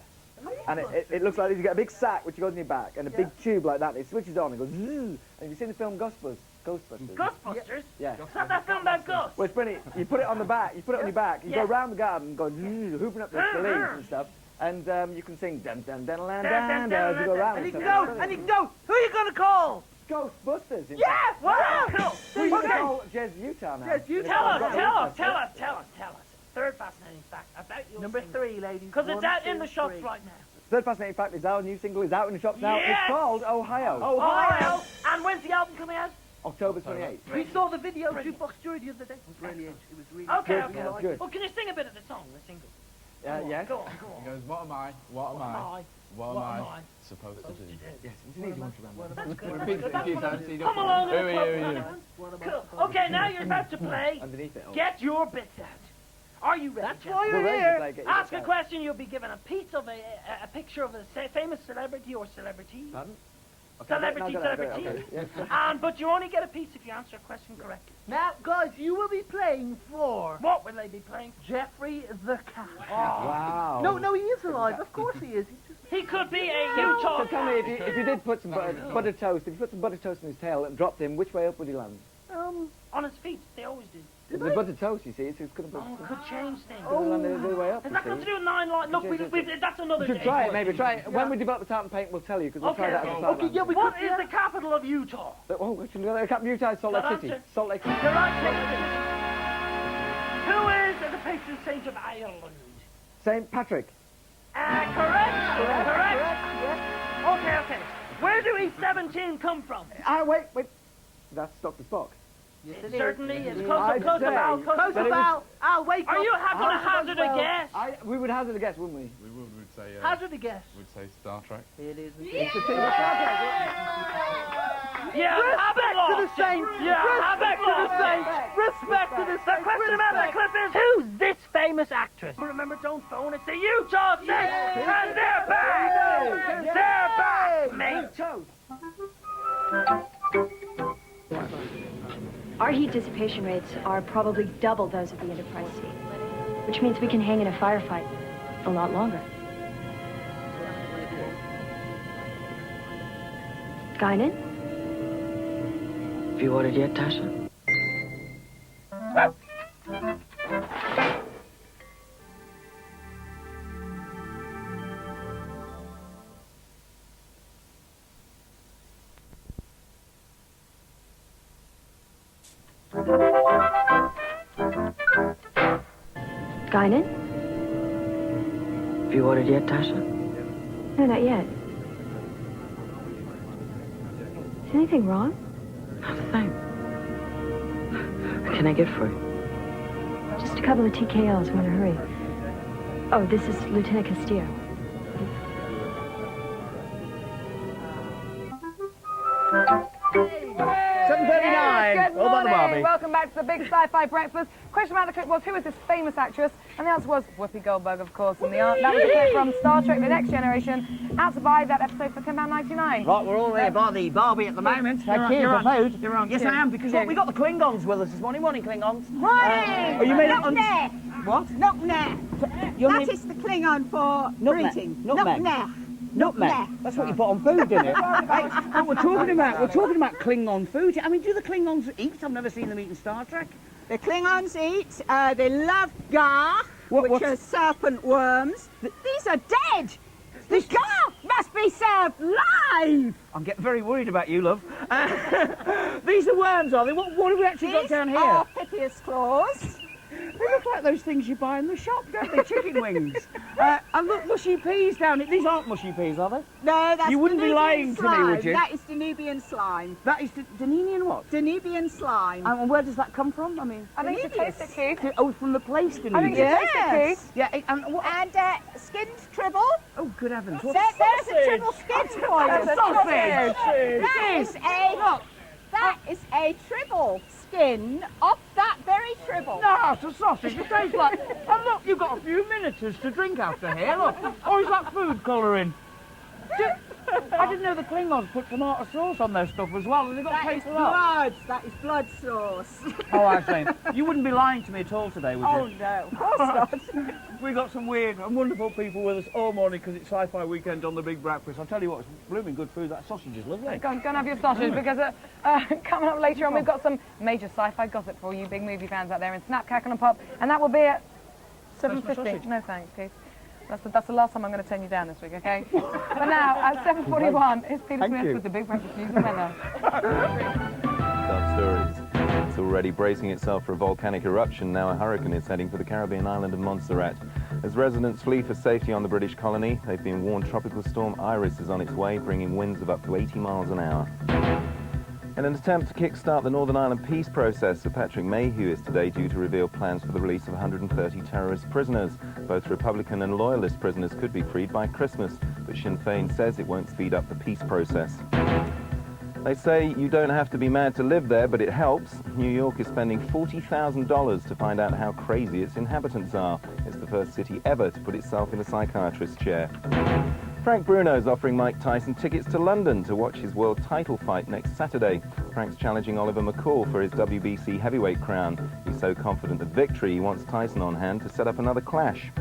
And it looks like you get a big sack which goes in your back, and a big tube like that. It switches on and goes zzz. And you've seen the film Ghostbusters? Ghostbusters? Yeah. It's not that film about ghosts. Well, it's brilliant. You put it on the back. You put it on your back. You go around the garden, go zzz, hooping up the leaves and stuff, and you can sing dun dun dun dun dun as you go around. And you can go. Who are you going to call? Ghostbusters. Yeah. Wow. Cool. We're going to call Jez Utah now. Jez Utah. Tell us. Third fascinating fact about your Number 3, ladies. Because it's out in the shops right now. Third fascinating fact is our new single is out in the shops now. Yes! It's called Ohio. Ohio. And when's the album coming out? October 28th. We saw the video of Jukebox Jury the other day. It was brilliant. It was really okay. Good. Well, can you sing a bit of the song, the single? Yes. Go on. He goes, what am I supposed to do? Yes, it's an easy one to remember. That's good. Repeat it a few times so you don't Come along. Who are you? Cool. Okay, now you're about to play. Underneath it all. Get your bits out. Are you ready? That's why you're here. Ask a question. You'll be given a piece of a picture of a famous celebrity or celebrity. Pardon? Celebrity. Okay. Yes. But you only get a piece if you answer a question correctly. Now, guys, you will be playing for... What will they be playing? Jeffrey the Cat. Oh. Wow. No, he is alive. Of course he is. He could be a Utah So tell me, if you did put some buttered toast, if you put some buttered toast in his tail and dropped him, which way up would he land? On his feet. They always do. The buttered toast, you see, it's going to could change things. land the other way up. Has that got to do with 9 light? Look, that's another day. Try it, maybe. Try it. When we develop the tartan paint, we'll tell you, because we'll try that at the Okay, yeah, what is the capital of Utah? The capital of Utah is Salt Lake City. Salt Lake City. You're right, Who is the patron saint of Ireland? St. Patrick. Correct. Yes. Okay. Where do E17 come from? Wait. That's Dr. Spock. Yes, it certainly is. Close to Val. Wait. Are you having a hazard a guess? We would hazard a guess, wouldn't we? We would say... hazard a guess. We'd say Star Trek. It is. It's the team of Star Trek. Yeah, respect to the Saints. Respect to the Saints. Respect to the Saints. The question about that clip is, who's this famous actress? Remember, don't phone. It's the Utah Saints, and they're back. They're back, mate. I Our heat dissipation rates are probably double those of the Enterprise C, which means we can hang in a firefight a lot longer. Guinan? Have you ordered yet, Tasha? Guinan? Have you ordered yet, Tasha? No, not yet. Is anything wrong? Not a thing. What can I get for you? Just a couple of TKLs. We're in a hurry. Oh, this is Lieutenant Castillo. Yes, good Well done, morning. Barbie. Welcome back to the Big Sci-Fi Breakfast. Question about the clip was, who is this famous actress? And the answer was Whoopi Goldberg, of course. And that was a clip from Star Trek The Next Generation, out to buy that episode for £10.99. Right, we're all there by the Barbie at the moment. Thank you You're for on. food. You're on. Yes, Cue. I am, because Cue. look, we got the Klingons with us this morning. Morning, Klingons. Morning! Oh, you made it on... Nutmeg. What? Nutmeg. Your That name- is the Klingon for Nutmeg. greeting. Nutmeg. Nutmeg. That's what you put on food, isn't it? Hey, but we're talking about Klingon food. I mean, do the Klingons eat? I've never seen them eat in Star Trek. The Klingons eat, they love gar, which what's- are serpent worms. These are dead! The gar must be served live! I'm getting very worried about you, love. These are worms, are they? What have we actually got down here? These are Pythias claws. They look like those things you buy in the shop, don't they? Chicken wings. And look, mushy peas down here. These aren't mushy peas, are they? No, that's You wouldn't be Danubian lying to me, slime. would you? That is Danubian slime. That is Danubian what? Danubian slime. And where does that come from? I mean, I think you should taste it, Keith. Oh, from the place, Danubian. I think you should taste it, Keith. Yeah, and what? And skinned tribble. Oh, good heavens. There's a tribble skin for you. That's a sausage. That is a tribble skin of that very tribble. No, it's a sausage. It tastes like... And look, you've got a few minutes to drink after here, look. Or is that food colouring? I didn't know the Klingons put tomato sauce on their stuff as well. They've got That to is taste a lot. blood. That is blood sauce. Oh, I see. You wouldn't be lying to me at all today, would you? Oh, no. Of course not. We got some weird and wonderful people with us all morning because it's Sci-Fi weekend on the Big Breakfast. I'll tell you what, it's blooming good food. That sausage is lovely. Go and have your sausage, because coming up later on, we've got some major sci-fi gossip for you big movie fans out there in Snap, Cackle and Pop, and that will be at Where's my 7:50. sausage? No thanks, Keith. That's the last time I'm going to turn you down this week, okay? But now, at 7:41, it's Peter Thank Smith you. with the Big Breakfast News and Weather. Top stories. It's already bracing itself for a volcanic eruption. Now a hurricane is heading for the Caribbean island of Montserrat. As residents flee for safety on the British colony, they've been warned Tropical Storm Iris is on its way, bringing winds of up to 80 miles an hour. In an attempt to kickstart the Northern Ireland peace process, Sir Patrick Mayhew is today due to reveal plans for the release of 130 terrorist prisoners. Both Republican and Loyalist prisoners could be freed by Christmas, but Sinn Féin says it won't speed up the peace process. They say you don't have to be mad to live there, but it helps. New York is spending $40,000 to find out how crazy its inhabitants are. It's the first city ever to put itself in a psychiatrist's chair. Frank Bruno's offering Mike Tyson tickets to London to watch his world title fight next Saturday. Frank's challenging Oliver McCall for his WBC heavyweight crown. He's so confident of victory, he wants Tyson on hand to set up another clash.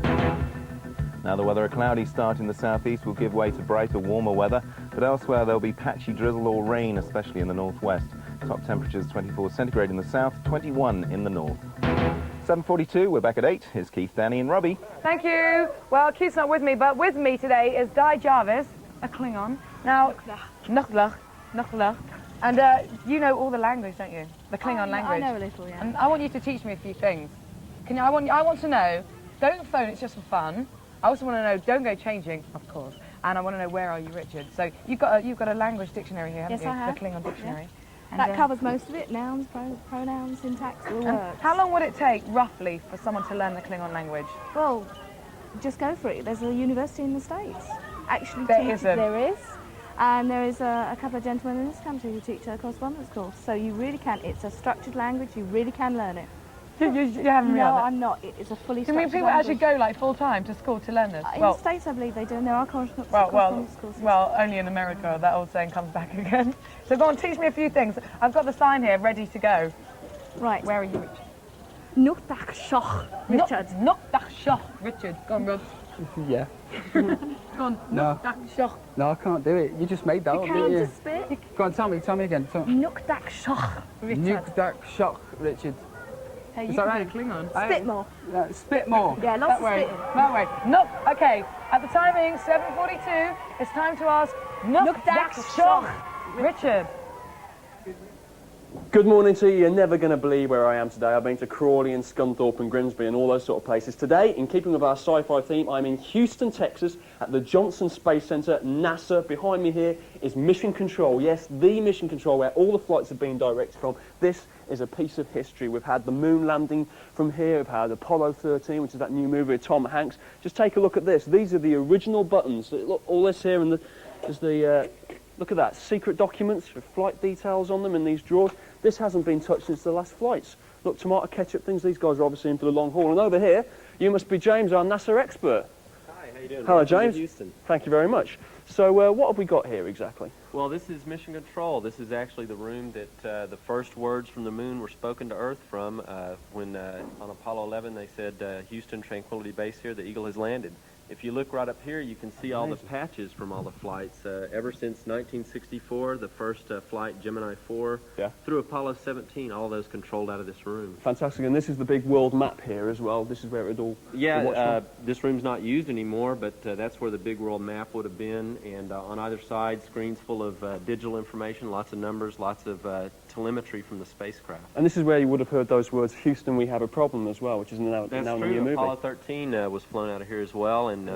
Now the weather, a cloudy start in the southeast will give way to brighter, warmer weather, but elsewhere there'll be patchy drizzle or rain, especially in the northwest. Top temperatures 24 centigrade in the south, 21 in the north. 7:42, we're back at 8. Here's Keith, Danny and Robbie. Thank you. Well, Keith's not with me, but with me today is Di Jarvis, a Klingon. Now, Nuchlach. And you know all the language, don't you? The Klingon language. I know a little, yeah. And I want you to teach me a few things. Can you? I want to know. Don't phone. It's just for fun. I also want to know. Don't go changing, of course. And I want to know, where are you, Richard? So you've got a language dictionary here, haven't Yes, you? I have. The Klingon dictionary. Yeah. And, That covers most of it, nouns, pronouns, syntax, all and works. how long would it take, roughly, for someone to learn the Klingon language? Well, just go for it. There's a university in the States. Actually, There isn't. There is. And there is a couple of gentlemen in this country who teach a correspondence course. So you really can. It's a structured language. You really can learn it. You haven't No, realised? I'm not. It is a fully Do you mean structured people actually language. go like full time to school to learn this? In the States, I believe they do, and there are correspondence courses. Well, only in America. That old saying comes back again. So go on, teach me a few things. I've got the sign here ready to go. Right. Where are you, Richard? Nuchtach Shoch, Richard. Nuchtach Shoch, Richard. Go on, Rob. Yeah. Go on. No. Nuchtach Shoch. No, I can't do it. You just made that up, You didn't can't you? just spit. Go on, tell me again. Nuchtach Shoch, Richard. Nuchtach Shoch, Richard. Hey, Is you that can right? do Klingon. Spit more. Spit more. Yeah, lots That of way. spitting. That way. No. Okay. At the timing, 7:42. It's time to ask Nuchtach Shoch, Richard. Good morning to you. You're never going to believe where I am today. I've been to Crawley and Scunthorpe and Grimsby and all those sort of places. Today, in keeping with our sci-fi theme, I'm in Houston, Texas at the Johnson Space Center, NASA. Behind me here is Mission Control. Yes, the Mission Control where all the flights have been directed from. This is a piece of history. We've had the moon landing from here. We've had Apollo 13, which is that new movie with Tom Hanks. Just take a look at this. These are the original buttons. Look, all this here and there's the... Look at that, secret documents with flight details on them in these drawers. This hasn't been touched since the last flights. Look, tomato ketchup things, these guys are obviously in for the long haul. And over here, you must be James, our NASA expert. Hi, how you doing? Hello, Welcome to James. Houston. Thank you very much. So, what have we got here exactly? Well, this is Mission Control. This is actually the room that the first words from the moon were spoken to Earth from when on Apollo 11 they said, Houston, Tranquility Base here, the Eagle has landed. If you look right up here, you can see all the patches from all the flights. Ever since 1964, the first flight, Gemini 4, through Apollo 17, all those controlled out of this room. Fantastic, and this is the big world map here as well. This is where it all... Yeah, this room's not used anymore, but that's where the big world map would have been. And on either side, screens full of digital information, lots of numbers, lots of telemetry from the spacecraft. And this is where you would have heard those words, Houston, we have a problem as well, which is now in the new movie. Apollo 13 was flown out of here as well, and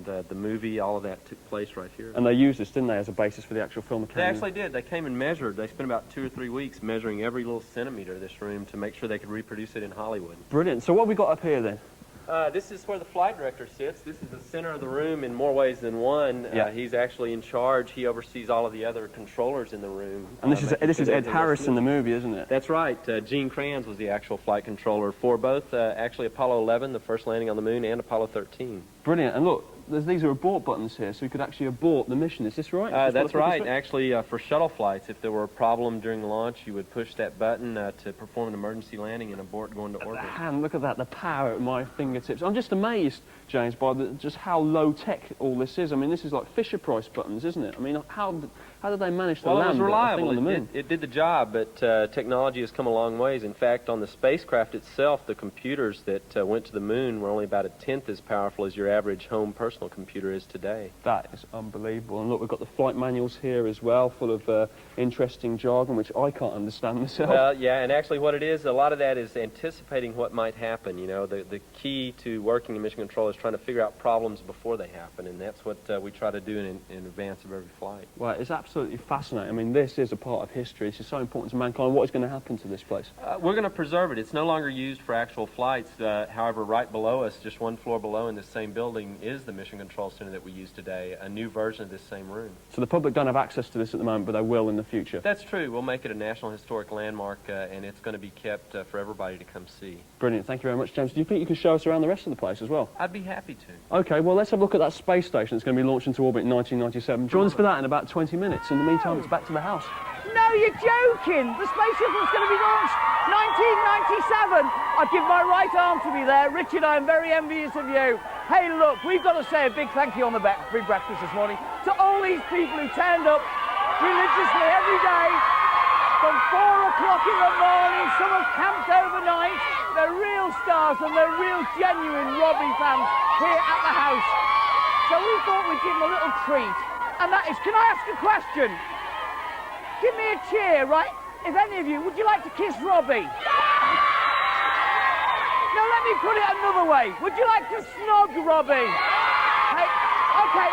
the movie, all of that took place right here. And they used this, didn't they, as a basis for the actual film? They actually did. They came and measured. They spent about 2 or 3 weeks measuring every little centimeter of this room to make sure they could reproduce it in Hollywood. Brilliant. So what have we got up here then? This is where the flight director sits. This is the center of the room in more ways than one. He's actually in charge. He oversees all of the other controllers in the room. And this is Ed Harris in the movie, isn't it? That's right. Gene Kranz was the actual flight controller for both actually Apollo 11, the first landing on the moon, and Apollo 13. Brilliant. And look, these are abort buttons here, so we could actually abort the mission. Is this right? That's right. Actually, for shuttle flights, if there were a problem during launch, you would push that button to perform an emergency landing and abort going to orbit. And look at that, the power at my fingertips. I'm just amazed, James, by just how low-tech all this is. I mean, this is like Fisher-Price buttons, isn't it? I mean, how did they manage to land it was reliable. on the moon? It did the job, but technology has come a long ways. In fact, on the spacecraft itself, the computers that went to the moon were only about 1/10 as powerful as your average home personal computer is today. That is unbelievable. And look, we've got the flight manuals here as well, full of interesting jargon, which I can't understand myself. Well, yeah, and actually what it is, a lot of that is anticipating what might happen. You know, the key to working in mission control is trying to figure out problems before they happen, and that's what we try to do in advance of every flight. Well, it's absolutely fascinating. I mean, this is a part of history. This is so important to mankind. What is going to happen to this place? We're going to preserve it. It's no longer used for actual flights. However, right below us, just one floor below in this same building, is the Mission Control Center that we use today, a new version of this same room. So the public don't have access to this at the moment, but they will in the future? That's true. We'll make it a National Historic Landmark, and it's going to be kept for everybody to come see. Brilliant. Thank you very much, James. Do you think you can show us around the rest of the place as well? I'd be happy to. Okay, well, let's have a look at that space station that's going to be launched into orbit in 1997. Join us for that in about 20 minutes. In the meantime, it's back to the house. No, you're joking! The space shuttle is going to be launched 1997! I'd give my right arm to be there. Richard, I'm very envious of you. Hey, look, we've got to say a big thank you on the Big Breakfast this morning to all these people who turned up religiously every day from 4 o'clock in the morning. Some have camped overnight. They're real stars and they're real genuine Robbie fans here at the house. So we thought we'd give them a little treat. And that is, can I ask a question? Give me a cheer, right? If any of you, would you like to kiss Robbie? No, let me put it another way. Would you like to snog Robbie? Hey, okay,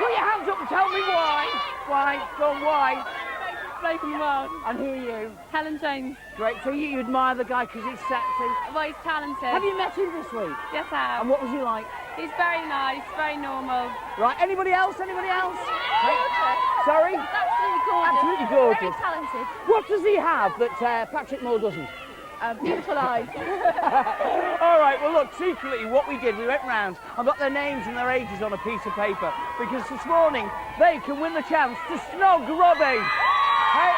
put your hands up and tell me why. Why? Go on, why? Broken World. And who are you? Helen James. Great, so you admire the guy because he's sexy? Well, he's talented. Have you met him this week? Yes, I have. And what was he like? He's very nice, very normal. Right, anybody else? Anybody else? Sorry? He's absolutely gorgeous. Absolutely gorgeous. Very talented. What does he have that Patrick Moore doesn't? Beautiful eyes. All right, well, look, secretly, what we did, we went round and got their names and their ages on a piece of paper because this morning they can win the chance to snog Robbie. Hey,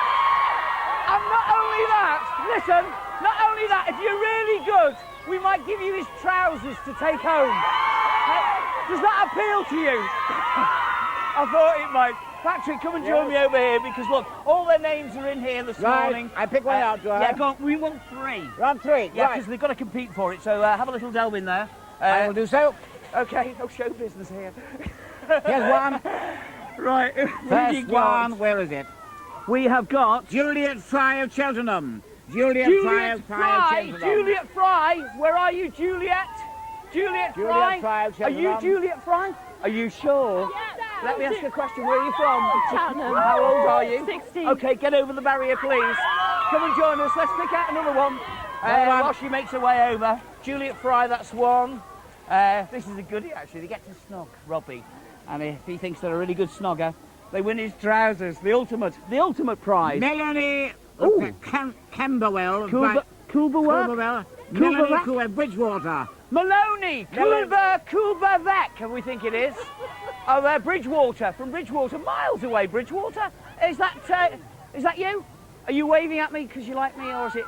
not only that, listen, not only that, if you're really good, we might give you his trousers to take home. Does that appeal to you? I thought it might. Patrick, come and join me over here because, look, all their names are in here this morning. I pick one out, do I? Yeah, go on. We want 3. Round 3, Yeah, right. because they've got to compete for it, so have a little delve in there. I will do so. OK, no show business here. Here's one. Right, who have you First got? one, where is it? We have got... Juliet Fry of Cheltenham. Juliet Fry of Cheltenham. Juliet Fry, where are you, Juliet? Juliet Fry? Fry of Are you Cheltenham. Juliet Fry? Are you sure? Let me ask you a question. Where are you from? Cheltenham. How old are you? 16. OK, get over the barrier, please. Come and join us. Let's pick out another one. While she makes her way over. Juliet Fry, that's one. This is a goodie, actually. They get to snog Robbie. And if he thinks they're a really good snogger, they win his trousers. The ultimate prize. Melanie Camberwell. Culberwell? Melanie Bridgewater. Maloney, Culbervec, we think it is. Oh, Bridgewater, from Bridgewater, miles away, Bridgewater. Is that you? Are you waving at me because you like me, or is it...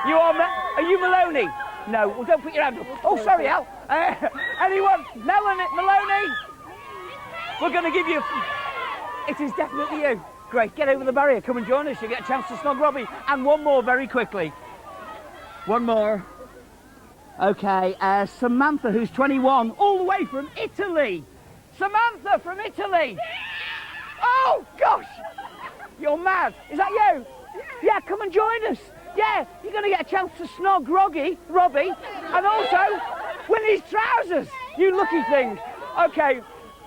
you are you Maloney? No, well, don't put your hand up. Oh, sorry, Al. Anyone? Maloney? We're going to give you... It is definitely you. Great, get over the barrier, come and join us. You'll get a chance to snog Robbie. And one more very quickly. One more. OK, Samantha, who's 21, all the way from Italy. Samantha from Italy. Oh, gosh. You're mad. Is that you? Yeah, come and join us. Yeah, you're going to get a chance to snog Robbie, and also win his trousers. You lucky thing. OK,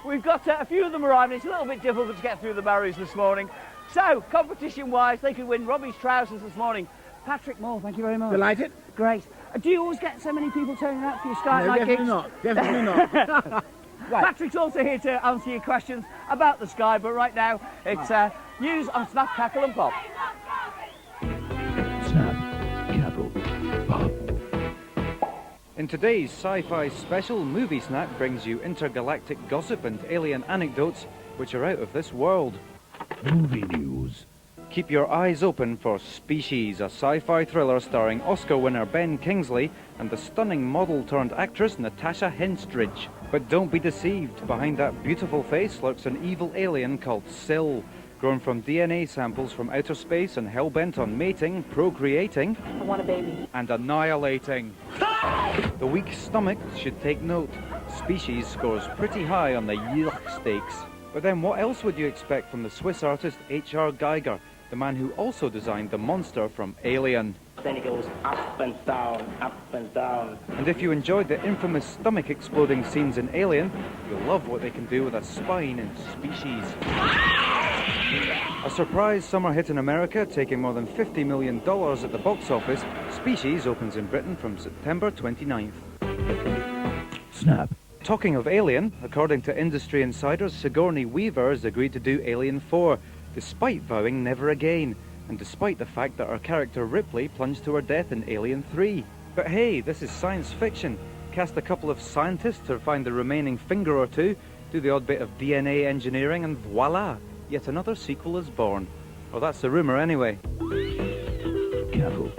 we've got a few of them arriving. It's a little bit difficult to get through the barriers this morning. So, competition-wise, they could win Robbie's trousers this morning. Patrick Moore, thank you very much. Delighted. Great. Do you always get so many people turning out for your Sky No, Night definitely gigs? not. Definitely not. Right. Patrick's also here to answer your questions about the Sky, but right now it's news on Snap, Cackle and Pop. Snap, Cackle, Pop. In today's sci-fi special, Movie Snack brings you intergalactic gossip and alien anecdotes which are out of this world. Movie news. Keep your eyes open for Species, a sci-fi thriller starring Oscar winner Ben Kingsley and the stunning model-turned-actress Natasha Henstridge. But don't be deceived. Behind that beautiful face lurks an evil alien called Syl, grown from DNA samples from outer space and hell-bent on mating, procreating... I want a baby. ...and annihilating. The weak stomach should take note. Species scores pretty high on the yuck stakes. But then what else would you expect from the Swiss artist H.R. Geiger, the man who also designed the monster from Alien? Then it goes up and down, up and down. And if you enjoyed the infamous stomach-exploding scenes in Alien, you'll love what they can do with a spine in Species. A surprise summer hit in America, taking more than $50 million at the box office, Species opens in Britain from September 29th. Snap. Talking of Alien, according to industry insiders, Sigourney Weaver has agreed to do Alien 4, despite vowing never again, and despite the fact that our character Ripley plunged to her death in Alien 3. But hey, this is science fiction. Cast a couple of scientists to find the remaining finger or two, do the odd bit of DNA engineering, and voila! Yet another sequel is born. Or that's the rumour anyway. Careful.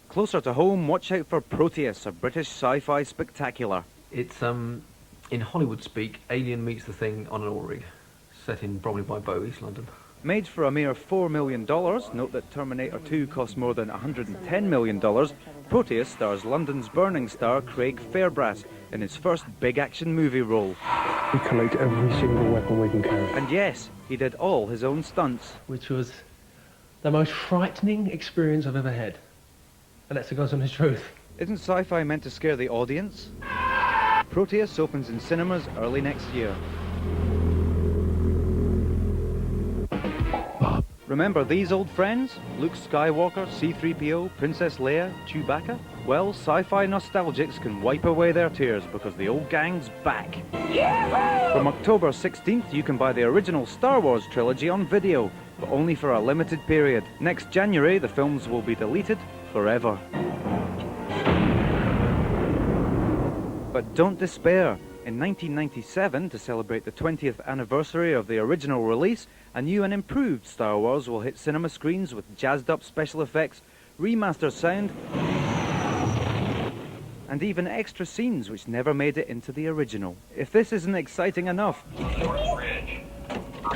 Closer to home, watch out for Proteus, a British sci-fi spectacular. It's, in Hollywood speak, Alien meets the Thing on an oil rig, set in probably by Bow, East London. Made for a mere $4 million, note that Terminator 2 cost more than $110 million, Proteus stars London's burning star Craig Fairbrass in his first big action movie role. We collect every single weapon we can carry. And yes, he did all his own stunts. Which was the most frightening experience I've ever had. And that's the God's honest truth. Isn't sci-fi meant to scare the audience? Proteus opens in cinemas early next year. Remember these old friends? Luke Skywalker, C-3PO, Princess Leia, Chewbacca? Well, sci-fi nostalgics can wipe away their tears because the old gang's back. From October 16th, you can buy the original Star Wars trilogy on video, but only for a limited period. Next January, the films will be deleted forever. But don't despair. In 1997, to celebrate the 20th anniversary of the original release, a new and improved Star Wars will hit cinema screens with jazzed-up special effects, remastered sound, and even extra scenes which never made it into the original. If this isn't exciting enough,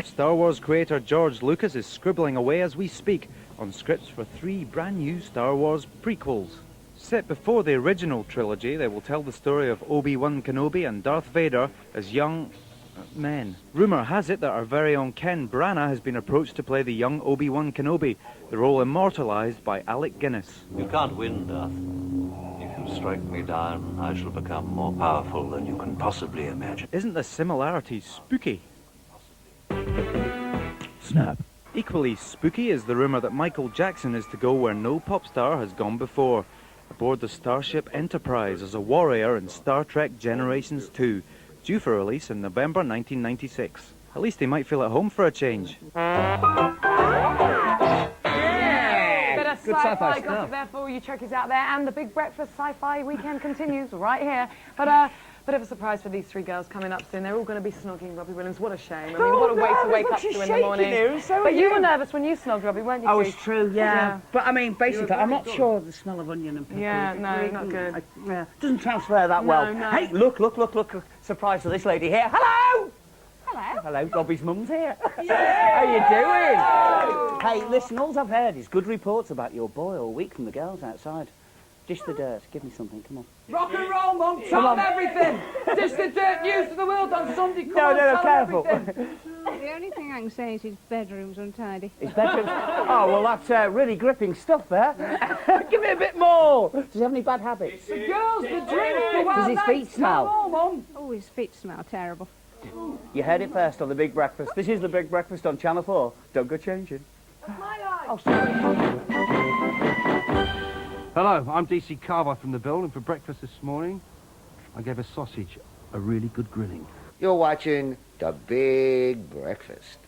Star Wars creator George Lucas is scribbling away as we speak on scripts for 3 brand new Star Wars prequels. Set before the original trilogy, they will tell the story of Obi-Wan Kenobi and Darth Vader as young men. Rumour has it that our very own Ken Branagh has been approached to play the young Obi-Wan Kenobi, the role immortalised by Alec Guinness. You can't win, Darth. If you strike me down, I shall become more powerful than you can possibly imagine. Isn't the similarity spooky? Snap. Equally spooky is the rumour that Michael Jackson is to go where no pop star has gone before, aboard the Starship Enterprise as a warrior in Star Trek Generations 2, due for release in November 1996. At least he might feel at home for a change. Bit of Good sci-fi sci-fi gossip stuff. there for all you Trekkies out there, and the Big Breakfast Sci-Fi weekend continues right here. But bit of a surprise for these 3 girls coming up soon. They're all going to be snogging Robbie Williams. What a shame. I mean, what a way to wake up to in the morning. But you were nervous when you snogged Robbie, weren't you? Oh, Keith? it's true, yeah. But I mean, basically, I'm not sure of the smell of onion and pickles. Yeah, no, not good. Yeah, doesn't transfer that well. No. Hey, look. Surprise for this lady here. Hello! Hello. Hello, Robbie's mum's here. Yeah. How you doing? Hey, listen, all I've heard is good reports about your boy all week from the girls outside. Dish the dirt. Give me something, come on. Rock and roll, Mum. Come Tell on. everything. Dish the dirt news to the world on Sunday. Come No, on, no, tell careful. everything. The only thing I can say is his bedroom's untidy. His bedroom. Oh, well, that's really gripping stuff there. Give me a bit more. Does he have any bad habits? The girls, the drink, the wild Does his feet nights. smell? Come on, Mum. Oh, his feet smell terrible. You heard it first on the Big Breakfast. This is the Big Breakfast on Channel 4. Don't go changing. Oh, sorry. Hello, I'm DC Carver from the building. For breakfast this morning, I gave a sausage a really good grilling. You're watching The Big Breakfast.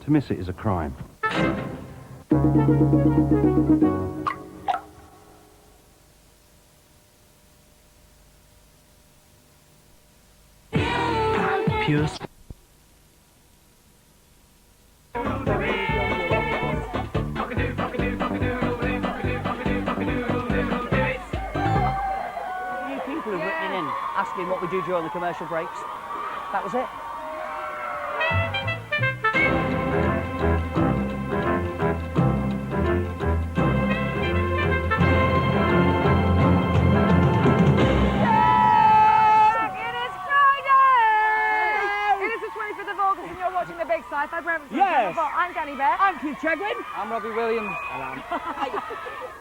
To miss it is a crime. Pure. You people have written in asking what we do during the commercial breaks. That was it. Watching the big Sci Fi Breakfast. Yes. I'm Danny Bear. I'm Keith Chegwin. I'm Robbie Williams. And I'm...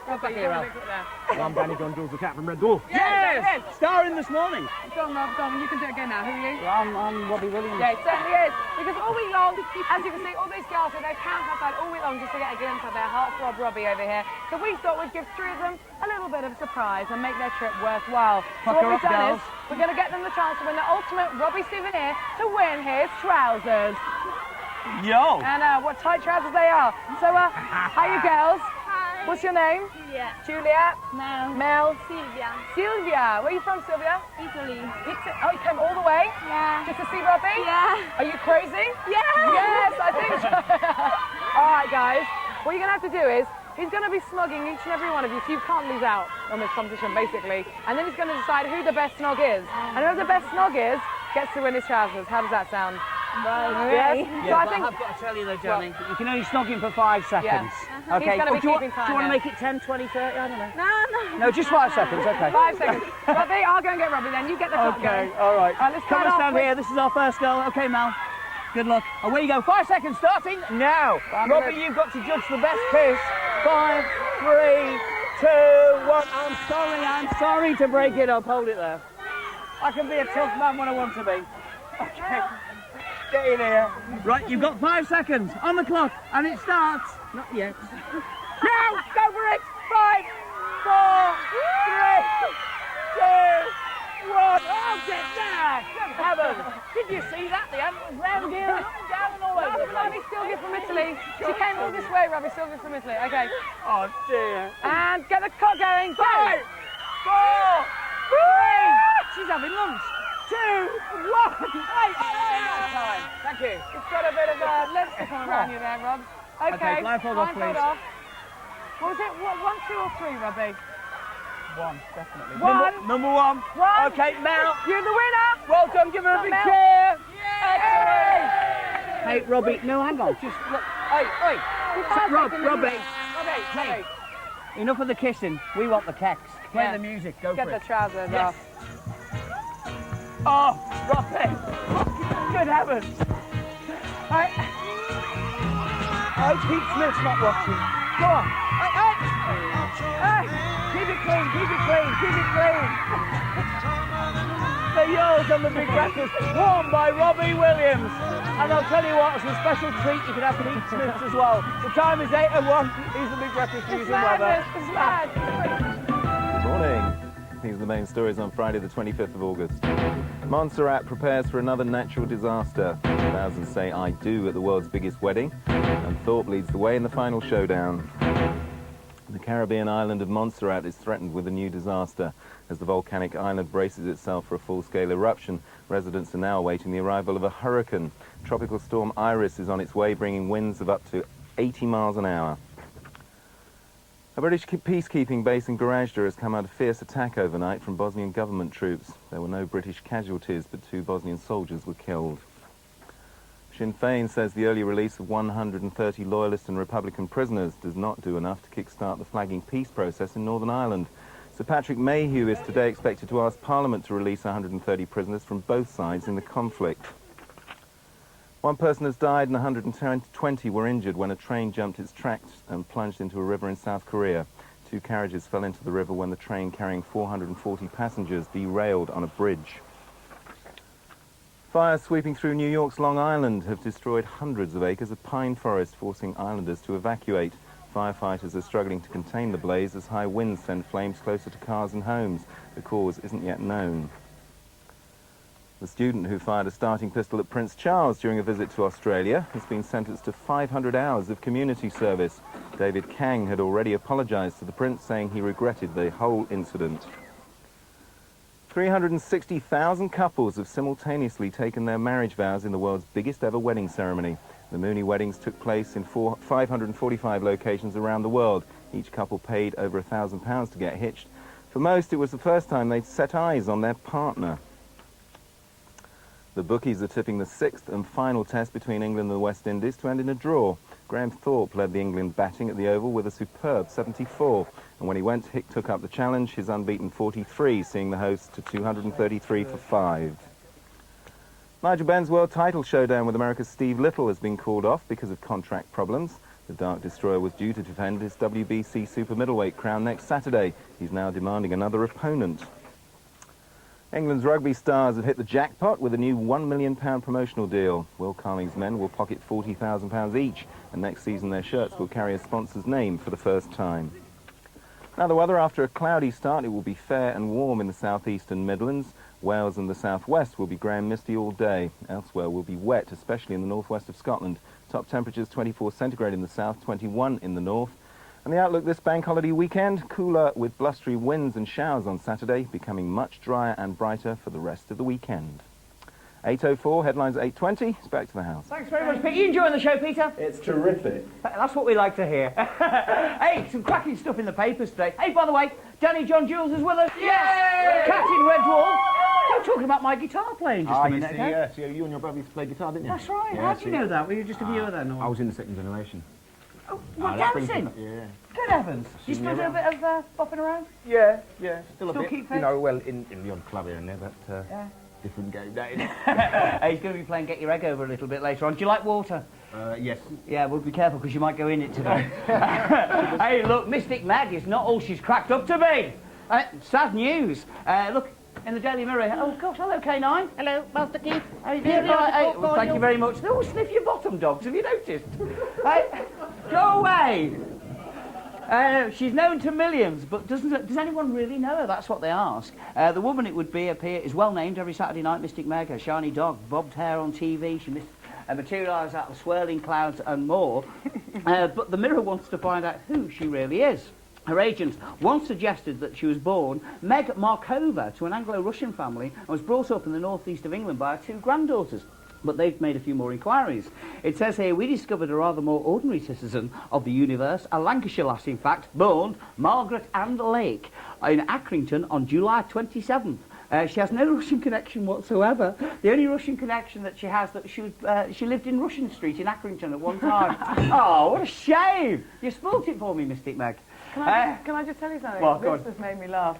Robbie, you're a big foot there. I'm Danny John Jules, the cat from Red Dwarf. Yes! Starring this morning. Go on, Rob, go on. You can do it again now. Who are you? I'm Robbie Williams. Yeah, it certainly is. Because all week long, as you can see, all these girls with their cans outside all week long just to get a glimpse of their heartthrob Robbie over here. So we thought we'd give 3 of them a little bit of a surprise and make their trip worthwhile. So Pucker what we've up, done girls. is we're going to get them the chance to win the ultimate Robbie souvenir to win his trousers. Yo! And what tight trousers they are. So, how you girls? Hi. What's your name? Juliet. Juliet. Mel. Mel. Sylvia. Sylvia. Where are you from, Sylvia? Italy. Oh, you came all the way? Yeah. Just to see Robbie? Yeah. Are you crazy? Yeah. Yes, I think so. All right, guys. What you're going to have to do is, he's going to be snogging each and every one of you, so you can't lose out on this competition, basically. And then he's going to decide who the best snog is. And whoever the best snog is, gets to win his trousers. How does that sound? Right. Yes? Yeah, So I but think... I've got to tell you though, Johnny, you can only snog him for 5 seconds. Yeah. Okay. He's going to be do you keeping time. want to yeah. make it 10, 20, 30? I don't know. No. No, just 5 seconds, okay. 5 seconds. Robbie, I'll go and get Robbie then. You get the clock Okay, going. all right. Let's Come start and off stand with- here. This is our first goal. Okay, Mel. Good luck. Away you go. 5 seconds starting now. Robbie, you've got to judge the best kiss. 5, 3, 2, 1. I'm sorry to break it up. Hold it there. I can be a tough man when I want to be. Okay. Get in here. Right, you've got 5 seconds on the clock, and it starts. Not yet. Now, go for it. 5, 4, 3, 2, 1. Oh, get that. Good heavens. Did you see that? The ant was round here and down all over the place. Robbie Sylvia from Italy. She came all this way, Robbie Sylvia from Italy. Okay. Oh, dear. And get the clock going. 5, 4, 3. She's having lunch. Time. Thank you. It's got a bit of lipstick on around you there, Rob. Okay, blindfold off, please. off. What was it? One, two, or three, Robbie? One, definitely. One. Number one. One. Okay, Mel. You're the winner. Welcome, give her a big Mel. cheer. Excellent. Hey, Robbie, no, hang on. Just look. Hey, hey. Robbie. Robbie. Enough of the kissing. We want the kecks. Play the music. Go Get for the it. trousers Yes. off. Oh, Robbie. Good heavens. I Pete Smith's not watching. Go on. Hey, keep it clean, keep it clean, keep it clean. The yours on the Big Breakfast, won by Robbie Williams. And I'll tell you what, as a special treat, you can have Pete Smith's as well. The time is 8:01. He's the Big Breakfast news and weather. It's mad. Good morning. These are the main stories on Friday the 25th of August. Montserrat prepares for another natural disaster. Thousands say "I do" at the world's biggest wedding, and Thorpe leads the way in the final showdown. The Caribbean island of Montserrat is threatened with a new disaster. As the volcanic island braces itself for a full-scale eruption, residents are now awaiting the arrival of a hurricane. Tropical storm Iris is on its way, bringing winds of up to 80 miles an hour. A British peacekeeping base in Gorazda has come under fierce attack overnight from Bosnian government troops. There were no British casualties, but 2 Bosnian soldiers were killed. Sinn Féin says the early release of 130 Loyalist and Republican prisoners does not do enough to kickstart the flagging peace process in Northern Ireland. Sir Patrick Mayhew is today expected to ask Parliament to release 130 prisoners from both sides in the conflict. 1 person has died and 120 were injured when a train jumped its tracks and plunged into a river in South Korea. 2 carriages fell into the river when the train carrying 440 passengers derailed on a bridge. Fires sweeping through New York's Long Island have destroyed hundreds of acres of pine forest, forcing islanders to evacuate. Firefighters are struggling to contain the blaze as high winds send flames closer to cars and homes. The cause isn't yet known. The student who fired a starting pistol at Prince Charles during a visit to Australia has been sentenced to 500 hours of community service. David Kang had already apologised to the Prince, saying he regretted the whole incident. 360,000 couples have simultaneously taken their marriage vows in the world's biggest ever wedding ceremony. The Mooney weddings took place in 545 locations around the world. Each couple paid over £1,000 to get hitched. For most, it was the first time they'd set eyes on their partner. The bookies are tipping the 6th and final test between England and the West Indies to end in a draw. Graham Thorpe led the England batting at the Oval with a superb 74. And when he went, Hick took up the challenge, his unbeaten 43, seeing the hosts to 233 for 5. Nigel Benn's world title showdown with America's Steve Little has been called off because of contract problems. The Dark Destroyer was due to defend his WBC super middleweight crown next Saturday. He's now demanding another opponent. England's rugby stars have hit the jackpot with a new £1 million promotional deal. Will Carling's men will pocket £40,000 each, and next season their shirts will carry a sponsor's name for the first time. Now the weather: after a cloudy start, it will be fair and warm in the southeast and Midlands. Wales and the southwest will be grey and misty all day. Elsewhere will be wet, especially in the northwest of Scotland. Top temperatures 24 centigrade in the south, 21 in the north. And the outlook this bank holiday weekend: cooler with blustery winds and showers on Saturday, becoming much drier and brighter for the rest of the weekend. 8:04, headlines at 8:20. It's back to the house. Thanks very much, Pete. You enjoying the show, Peter? It's terrific. That's what we like to hear. Hey, some cracking stuff in the papers today. Hey, by the way, Danny John Jules is with us. Yes! Cat in Red Dwarf. You're talking about my guitar playing just a minute ago. Yes, you and your brother used to play guitar, didn't you? That's right. Yeah, How did you know that? Were you just a viewer then? Or? I was in the second generation. Oh, what, dancing? Yeah. Good heavens. You still do a bit of bopping around? Yeah, still a Still bit. keep fit? You know, well, in the odd club here and there, but yeah. different game days. He's going to be playing Get Your Egg Over a little bit later on. Do you like water? Yes. Yeah, well, be careful because you might go in it today. Hey, look, Mystic Mag is not all she's cracked up to be. Sad news. Look, in the Daily Mirror. Oh, gosh, hello, K9. Hello, Master Keith. How you doing? Hey, well, thank you very much. They all sniff your bottom, dogs. Have you noticed? Hey, go away. She's known to millions, but does anyone really know her? That's what they ask. The woman it would be is well named every Saturday night, Mystic Meg, her shiny dog, bobbed hair on TV. She materialised out of swirling clouds and more. But the Mirror wants to find out who she really is. Her agent once suggested that she was born Meg Markova to an Anglo-Russian family and was brought up in the northeast of England by her 2 granddaughters. But they've made a few more inquiries. It says here, we discovered a rather more ordinary citizen of the universe, a Lancashire lass, in fact, born Margaret Ann Lake in Accrington on July 27th. She has no Russian connection whatsoever. The only Russian connection that she has, that she lived in Russian Street in Accrington at one time. Oh, what a shame! You spoilt it for me, Mystic Meg. Can I just tell you something? Well, this has made me laugh.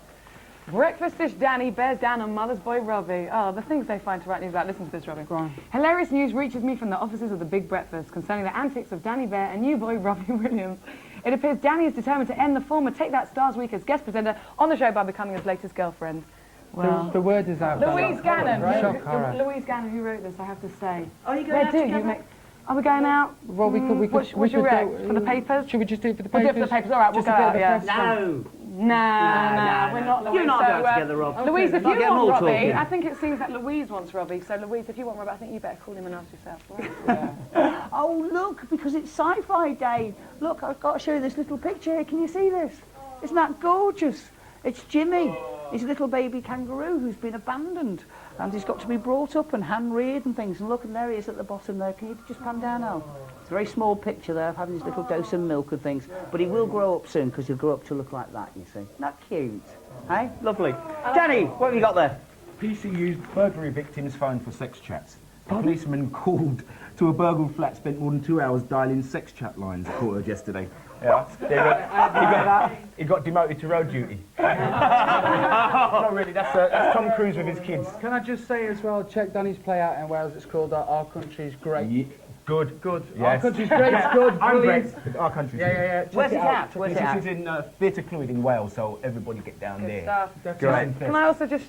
Breakfast dish Danny bears down on mother's boy Robbie. Oh, the things they find to write news about. Listen to this, Robbie. Go on. Hilarious news reaches me from the offices of the Big Breakfast concerning the antics of Danny Bear and new boy Robbie Williams. It appears Danny is determined to end the former Take That Stars Week as guest presenter on the show by becoming his latest girlfriend. Well, the word is out. Louise Gannon. Shock horror. Louise Gannon, who wrote this, I have to say. Are you going out together? Are we going out? Well, we could What's your rec? For the papers? Should we just do it for the We'll papers? do it for the papers. All right, we'll Just go a bit out, of a yeah. press No, we're not, Louise. You and I go out together, Rob. Louise, Okay, if then. you Not want getting all Robbie, talking. I think it seems that Louise wants Robbie. So, Louise, if you want Robbie, I think you better call him and ask yourself. Right? Oh, look, because it's Sci-Fi Day. Look, I've got to show you this little picture here. Can you see this? Isn't that gorgeous? It's Jimmy. He's a little baby kangaroo who's been abandoned. And he's got to be brought up and hand-reared and things. And look, and there he is at the bottom there. Can you just pan down now? It's a very small picture there of having his little dose of milk and things. But he will grow up soon, because he'll grow up to look like that, you see. Isn't that cute? Hey? Lovely. Danny, what have you got there? PCU's burglary victims phoned for sex chats. A policeman called to a burgled flat, spent more than 2 hours dialing sex chat lines, reported yesterday. Yeah, he got demoted to road duty. Not really, that's Tom Cruise with his kids. Can I just say as well, check Danny's play out in Wales. It's called Our Country's Great. Good. Good. Yes. Our Country's Great. Good. I'm Brilliant. great. Our country's Yeah. good. Where's it at? Where's it This at? is in Theatre Clwyd in Wales, so everybody get down Good there. stuff. Great. Can I also just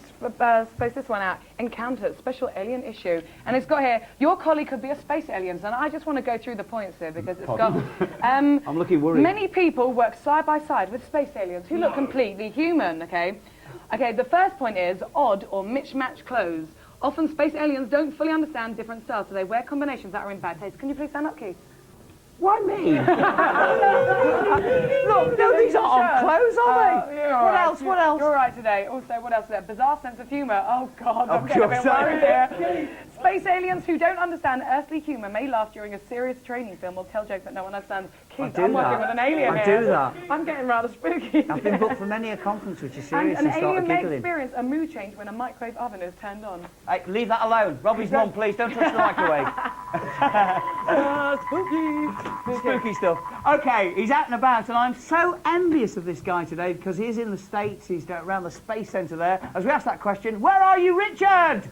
space this one out? Encounter, special alien issue. And it's got here, your colleague could be a space alien. And I just want to go through the points here because it's got... I'm looking worried. Many people work side by side with space aliens who look completely human, okay? Okay, the first point is odd or mismatched clothes. Often space aliens don't fully understand different styles, so they wear combinations that are in bad taste. Can you please stand up, Keith? Why me? Look, no, these aren't on clothes, are they? What else? What else? You're all right today. Also, what else is there? Bizarre sense of humour. Oh, God, I'm Oh, getting a bit God, worried here. Space aliens who don't understand earthly humour may laugh during a serious training film or tell jokes that no one understands. Keith, I'm working with an alien I here. do that. I'm getting rather spooky. I've been booked for many a conference which is And serious an and started alien may giggling. experience a mood change when a microwave oven is turned on. Hey, leave that alone. Robbie's mum, please, don't touch the microwave. Spooky stuff. Okay, he's out and about, and I'm so envious of this guy today because he's in the States, he's around the Space Centre there. As we ask that question, where are you, Richard?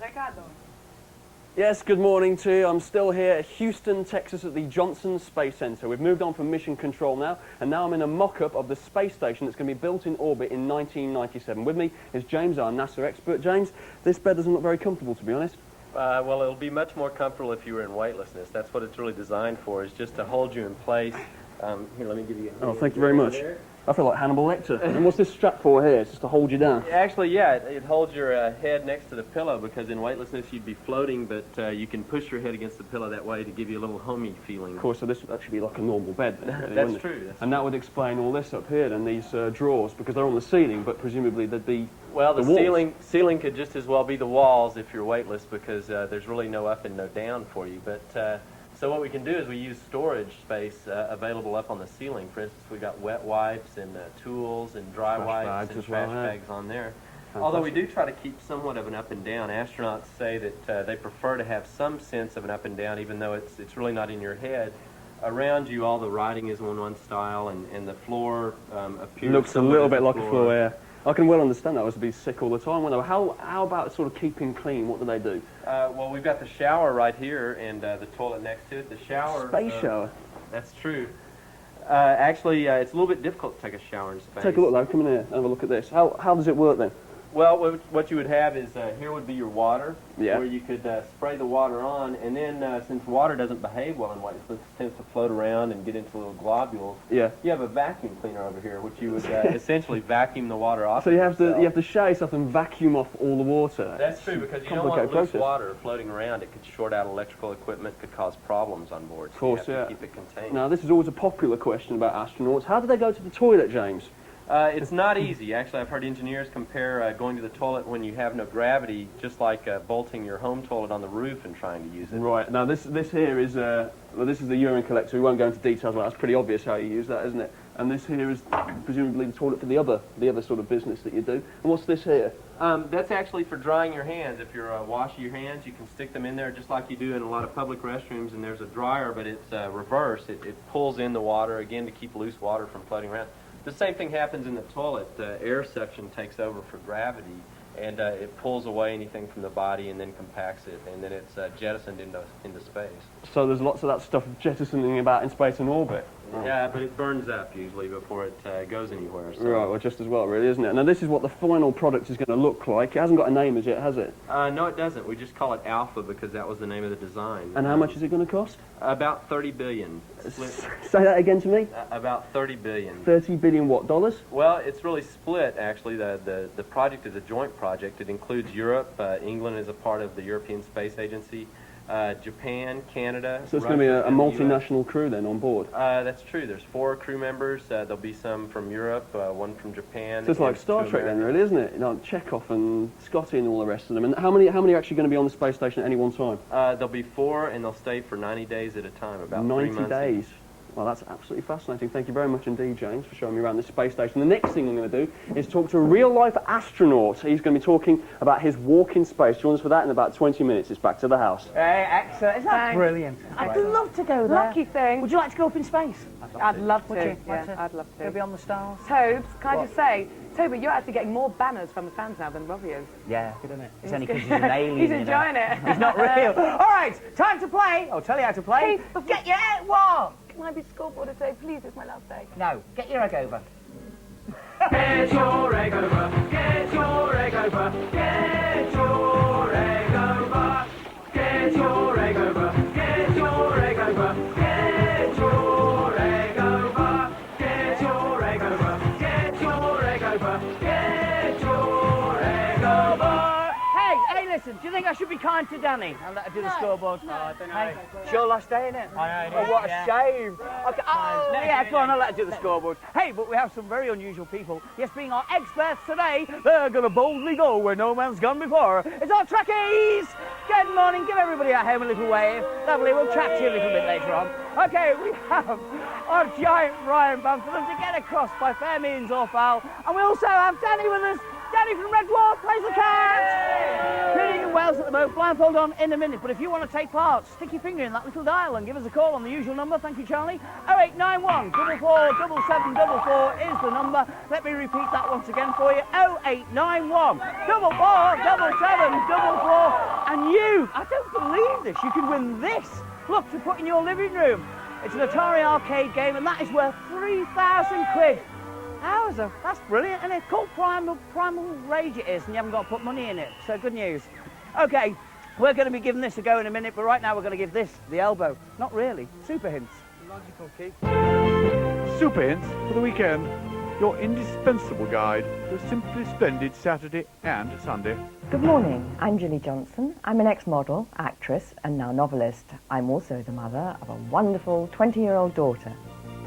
Yes, good morning to you. I'm still here at Houston, Texas at the Johnson Space Center. We've moved on from mission control now, and now I'm in a mock-up of the space station that's going to be built in orbit in 1997. With me is James, our NASA expert. James, this bed doesn't look very comfortable, to be honest. Well, it'll be much more comfortable if you were in weightlessness. That's what it's really designed for, is just to hold you in place. Here, let me give you a Oh, thank you very much. I feel like Hannibal Lecter. And what's this strap for here? It's just to hold you down. Actually, yeah, it holds your head next to the pillow because in weightlessness you'd be floating, but you can push your head against the pillow that way to give you a little homey feeling. Of course, so this would actually be like a normal bed then, really, That's wouldn't it? true. And that would explain all this up here then, these drawers, because they're on the ceiling, but presumably they'd be Well, the walls. ceiling could just as well be the walls if you're weightless because there's really no up and no down for you. But so what we can do is we use storage space available up on the ceiling. For instance, we've got wet wipes and tools and dry Trash wipes bags and as well, trash yeah. bags on there. Fantastic. Although we do try to keep somewhat of an up and down. Astronauts say that they prefer to have some sense of an up and down, even though it's really not in your head. Around you, all the writing is on one style, and the floor appears Looks a somewhat little as bit like a floor, yeah. I can well understand that was to be sick all the time. How about sort of keeping clean? What do they do? Well, we've got the shower right here and the toilet next to it. The shower... Space shower? That's true. Actually, it's a little bit difficult to take a shower in space. Take a look though, come in here, have a look at this. How does it work then? Well, what you would have is, here would be your water, Yeah. where you could spray the water on, and then since water doesn't behave well in white, it tends to float around and get into little globules, Yeah. you have a vacuum cleaner over here, which you would essentially vacuum the water off. So you have of to shut yourself and vacuum off all the water. That's true, because you don't want loose water floating around. It could short out electrical equipment, could cause problems on board. Of course, so you have yeah. to keep it contained. Now, this is always a popular question about astronauts. How do they go to the toilet, James? It's not easy. Actually, I've heard engineers compare going to the toilet when you have no gravity, just like bolting your home toilet on the roof and trying to use it. Right. Now, this here is well, this is the urine collector. We won't go into details, but that's pretty obvious how you use that, isn't it? And this here is presumably the toilet for the other sort of business that you do. And what's this here? That's actually for drying your hands. If you're washing your hands, you can stick them in there just like you do in a lot of public restrooms, and there's a dryer, but it's reverse. It pulls in the water, again, to keep loose water from floating around. The same thing happens in the toilet. The air suction takes over for gravity, and it pulls away anything from the body and then compacts it, and then it's jettisoned into space. So there's lots of that stuff jettisoning about in space and orbit. Yeah, but it burns up usually before it goes anywhere. So. Right, well, just as well, really, isn't it? Now, this is what the final product is going to look like. It hasn't got a name as yet, has it? No, it doesn't. We just call it Alpha because that was the name of the design. And how much is it going to cost? About 30 billion. Say that again to me. About 30 billion. 30 billion what, dollars? Well, it's really split, actually. The project is a joint project. It includes Europe. England is a part of the European Space Agency. Japan, Canada. So it's going to be a multinational crew then on board? That's true. There's 4 crew members. There'll be some from Europe, 1 from Japan. So it's like Star Trek then, really, isn't it? You know, Chekhov and Scotty and all the rest of them. And how many are actually going to be on the space station at any one time? There'll be 4, and they'll stay for 90 days at a time, about 3 months. 90 days. Well, that's absolutely fascinating. Thank you very much indeed, James, for showing me around this space station. The next thing I'm going to do is talk to a real-life astronaut. He's going to be talking about his walk in space. Join us for that in about 20 minutes. It's back to the house. Hey, excellent. Isn't that brilliant? I'd love to go there. Lucky thing. Would you like to go up in space? I'd love to. Would you? Yeah, I'd love to. Go beyond the stars? Tobes, can I just say, Toby, you're actually getting more banners from the fans now than Robbie is. Yeah, good, isn't it? It's only because he's an alien. He's enjoying it. He's not real. All right, time to play. I'll tell you how to play. Please, get your what? Can I be scoreboard and say, please, it's my last day? No, get your egg over. Get your egg over. Get your egg over. Get your egg over. Get your egg over. Get your egg over. Get your egg over. Get your egg over. Get your egg over. Get your egg over. Hey, listen, do you think I should be kind to Danny and let her do the scoreboard? No, I don't know. Hey, it's your last day, innit? I know, Oh, what a yeah. shame. Okay. Oh, yeah, come on, I'll let her do the scoreboard. Hey, but we have some very unusual people. Yes, being our experts today, they're going to boldly go where no man's gone before. It's our Trekkies! Good morning, give everybody at home a little wave. Lovely, we'll chat to you a little bit later on. Okay, we have our giant Ryan Band for them to get across by fair means or foul. And we also have Danny with us. Danny from Red Dwarf plays the cat. Pretty in Wales at the moment, blindfold on in a minute. But if you want to take part, stick your finger in that little dial and give us a call on the usual number. Thank you, Charlie. 0891 44 7744 is the number. Let me repeat that once again for you. 0891 44 7744. And you, I don't believe this, you can win this. Look, to put in your living room. It's an Atari arcade game, and that is worth 3,000 quid. That's brilliant, isn't it? Called Primal Rage it is, and you haven't got to put money in it, so good news. Okay, we're going to be giving this a go in a minute, but right now we're going to give this the elbow. Not really, super hints. Logical, Keith. Super Hints for the weekend. Your indispensable guide to a simply splendid Saturday and Sunday. Good morning, I'm Julie Johnson. I'm an ex-model, actress, and now novelist. I'm also the mother of a wonderful 20-year-old daughter.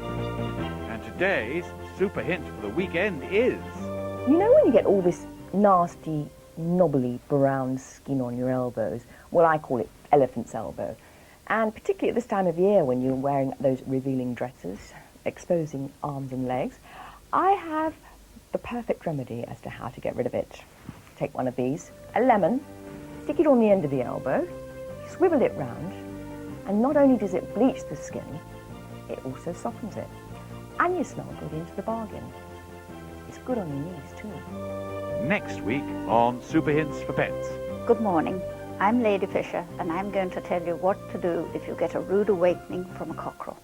And today's Super Hint for the weekend is... You know when you get all this nasty, knobbly brown skin on your elbows? Well, I call it elephant's elbow. And particularly at this time of year when you're wearing those revealing dresses, exposing arms and legs, I have the perfect remedy as to how to get rid of it. Take one of these, a lemon, stick it on the end of the elbow, swivel it round, and not only does it bleach the skin, it also softens it. And you smell good into the bargain. It's good on your knees too. Next week on Super Hints for Pets. Good morning. I'm Lady Fisher, and I'm going to tell you what to do if you get a rude awakening from a cockerel.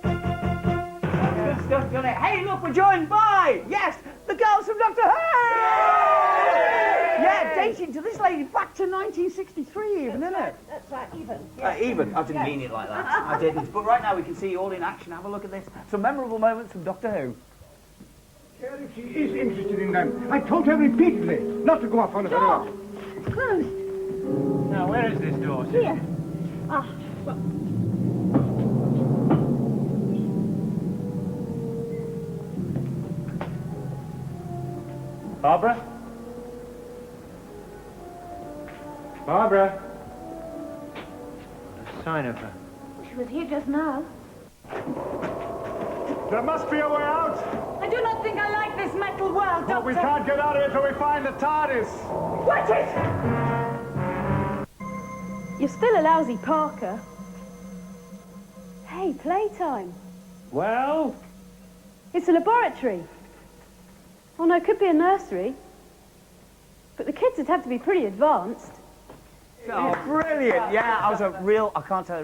Good stuff, Johnny. Hey, look, we're joined by, yes, the girls from Doctor Who! Yeah, dating to this lady back to 1963 even, isn't it? That's right, even. Even? I didn't mean it like that. I didn't. But right now we can see you all in action. Have a look at this. Some memorable moments from Doctor Who. She is interested in them. I told her repeatedly not to go off on her own. It's closed. Now, where is this door? Here. Ah, well. Barbara? Barbara? A sign of her. She was here just now. There must be a way out. I do not think I like this metal world, But we can't get out of here till we find the TARDIS. Watch it! You're still a lousy Parker. Hey, playtime. Well? It's a laboratory. Oh no, it could be a nursery. But the kids would have to be pretty advanced. Oh, brilliant. Yeah, I was a real Doctor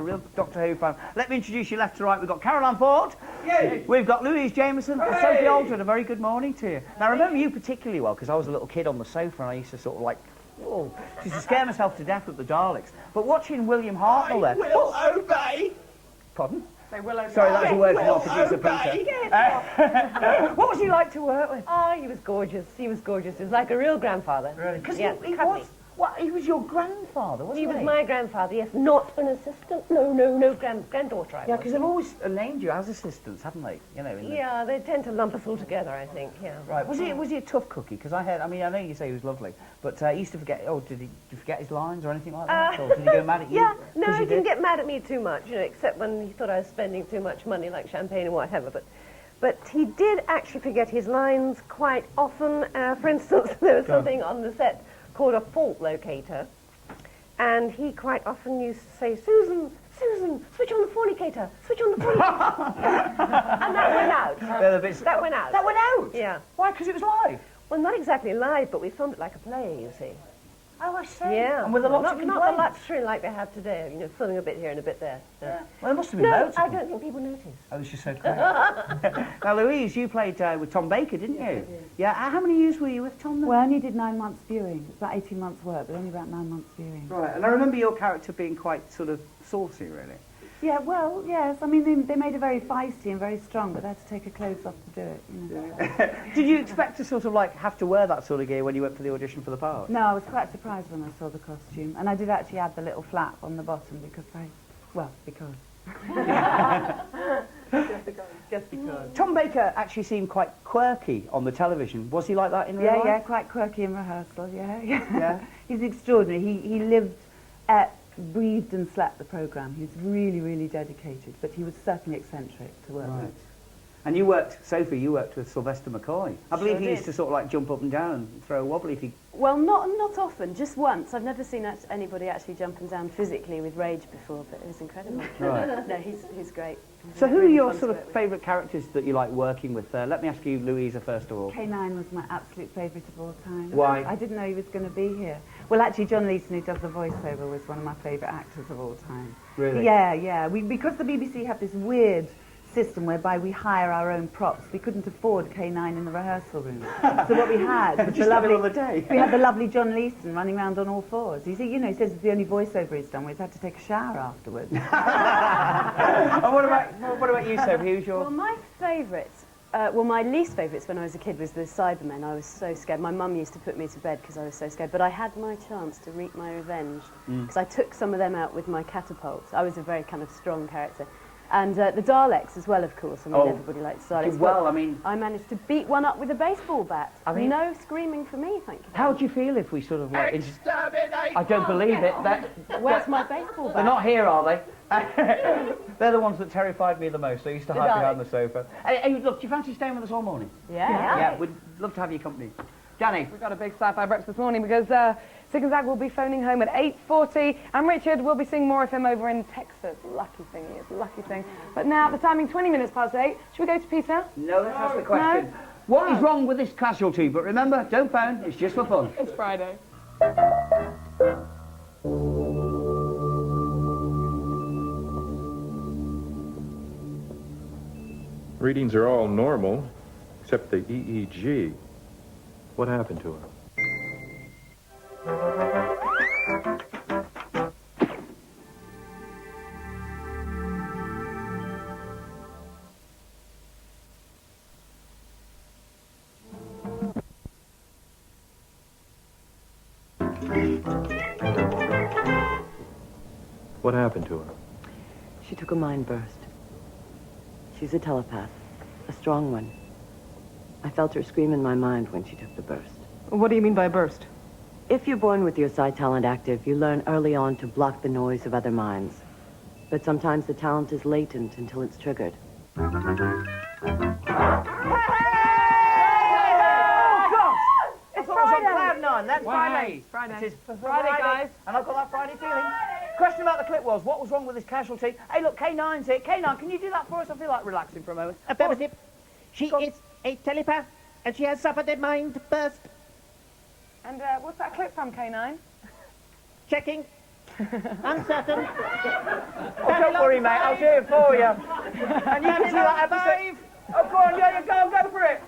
Who fan. Let me introduce you left to right. We've got Caroline Ford. Yay. We've got Louise Jameson and Hey. Sophie Aldred. A very good morning to you. Now, I remember you particularly well because I was a little kid on the sofa and I used to sort of like, whoa, used to scare myself to death with the Daleks. But watching William Hartnell there... will obey. Pardon? They will obey. Sorry, that was a word from Will our producer, obey. Peter. What was he like to work with? Oh, he was gorgeous. He was gorgeous. He was like a real grandfather. Really? Because yeah, he cuddly. was... What, he was your grandfather, wasn't he? He was my grandfather, yes. Not an assistant. No, granddaughter I Yeah, was. because they've always named you as assistants, haven't they? You know. In the... Yeah, they tend to lump us all together, I think, yeah. Right. Was he a tough cookie? Because I know you say he was lovely, but he used to forget... Oh, did he forget his lines or anything like that? Or did he go mad at you? Yeah, no, 'Cause he you didn't did? get mad at me too much, except when he thought I was spending too much money, like champagne and whatever, but he did actually forget his lines quite often. For instance, there was something on the set called a fault locator, and he quite often used to say, Susan, switch on the fornicator, switch on the fornicator. And that went out. That went out. That went out? Yeah. Why? Because it was live? Well, not exactly live, but we filmed it like a play, you see. Oh, I see. Yeah. And with a lot not, of not complaints? the luxury like they have today, filming a bit here and a bit there. Yeah. Well, there must have been No, loads of I them. don't think people notice. Oh, it's just so quick. Now, Louise, you played with Tom Baker, didn't you? Yes, I did. Yeah. How many years were you with Tom then? Well, I only did 9 months viewing. It's about 18 months work, but only about 9 months viewing. Right. And I remember your character being quite sort of saucy, really. Yeah, well, yes. I mean, they made her very feisty and very strong, but they had to take her clothes off to do it. Did you expect to sort of like have to wear that sort of gear when you went for the audition for the part? No, I was quite surprised when I saw the costume. And I did actually add the little flap on the bottom because because. Just because. Tom Baker actually seemed quite quirky on the television. Was he like that in real life? Yeah, quite quirky in rehearsal, yeah. Yeah. He's extraordinary. He lived, breathed and slept the programme. He was really, really dedicated, but he was certainly eccentric to work with. And you worked, Sophie, you worked with Sylvester McCoy. I believe Sure he used did. to sort of like jump up and down and throw a wobbly if he... Well, not often, just once. I've never seen anybody actually jumping down physically with rage before, but it was incredible. Right. No, he's great. He's So who are really your fun to sort of work with. favourite characters that you like working with? Let me ask you, Louisa, first of all. K9 was my absolute favourite of all time. Why? I didn't know he was going to be here. Well, actually, John Leeson, who does the voiceover, was one of my favourite actors of all time. Really? Yeah. Because the BBC have this weird system whereby we hire our own props, we couldn't afford K9 in the rehearsal room. So what we had was Just have it on the day. we had the lovely John Leeson running around on all fours. He says it's the only voiceover he's done where he's had to take a shower afterwards. And what about you, Sophie? Who's your... Well, my favourite, my least favourites when I was a kid was the Cybermen. I was so scared. My mum used to put me to bed because I was so scared. But I had my chance to wreak my revenge because I took some of them out with my catapult. I was a very kind of strong character. And the Daleks as well, of course. I mean, everybody likes Daleks. Well, but I mean... I managed to beat one up with a baseball bat. I mean- No screaming for me, thank you. How would you feel if we sort of like... I don't believe it. Where's my baseball bat? They're not here, are they? They're the ones that terrified me the most. They used to hide behind the sofa. Hey, look, do you fancy staying with us all morning? Yeah. We'd love to have your company. Danny? We've got a big sci-fi breakfast this morning because Sig and Zag will be phoning home at 8:40 and Richard will be seeing more of him over in Texas. Lucky thing he is, lucky thing. But now, the timing 20 minutes past 8. Should we go to Peter? No, that's the question. What is wrong with this casualty? But remember, don't phone. It's just for fun. It's Friday. Readings are all normal, except the EEG. What happened to her? What happened to her? She took a mind burst. She's a telepath, a strong one. I felt her scream in my mind when she took the burst. What do you mean by a burst? If you're born with your psi talent active, you learn early on to block the noise of other minds. But sometimes the talent is latent until it's triggered. Oh, gosh! It's Friday! On cloud nine. That's Friday. Friday. It is Friday, guys. And I've got that Friday feeling. Question about the clip was, what was wrong with this casualty? Hey, look, K9's here. K9, can you do that for us? I feel like relaxing for a moment. Affirmative. She is a telepath, and she has suffered a mind burst. And what's that clip from, K9? Checking. Uncertain. Oh, don't worry, mate. I'll do it for you. And you can see that episode. Oh, go on, yeah, go for it.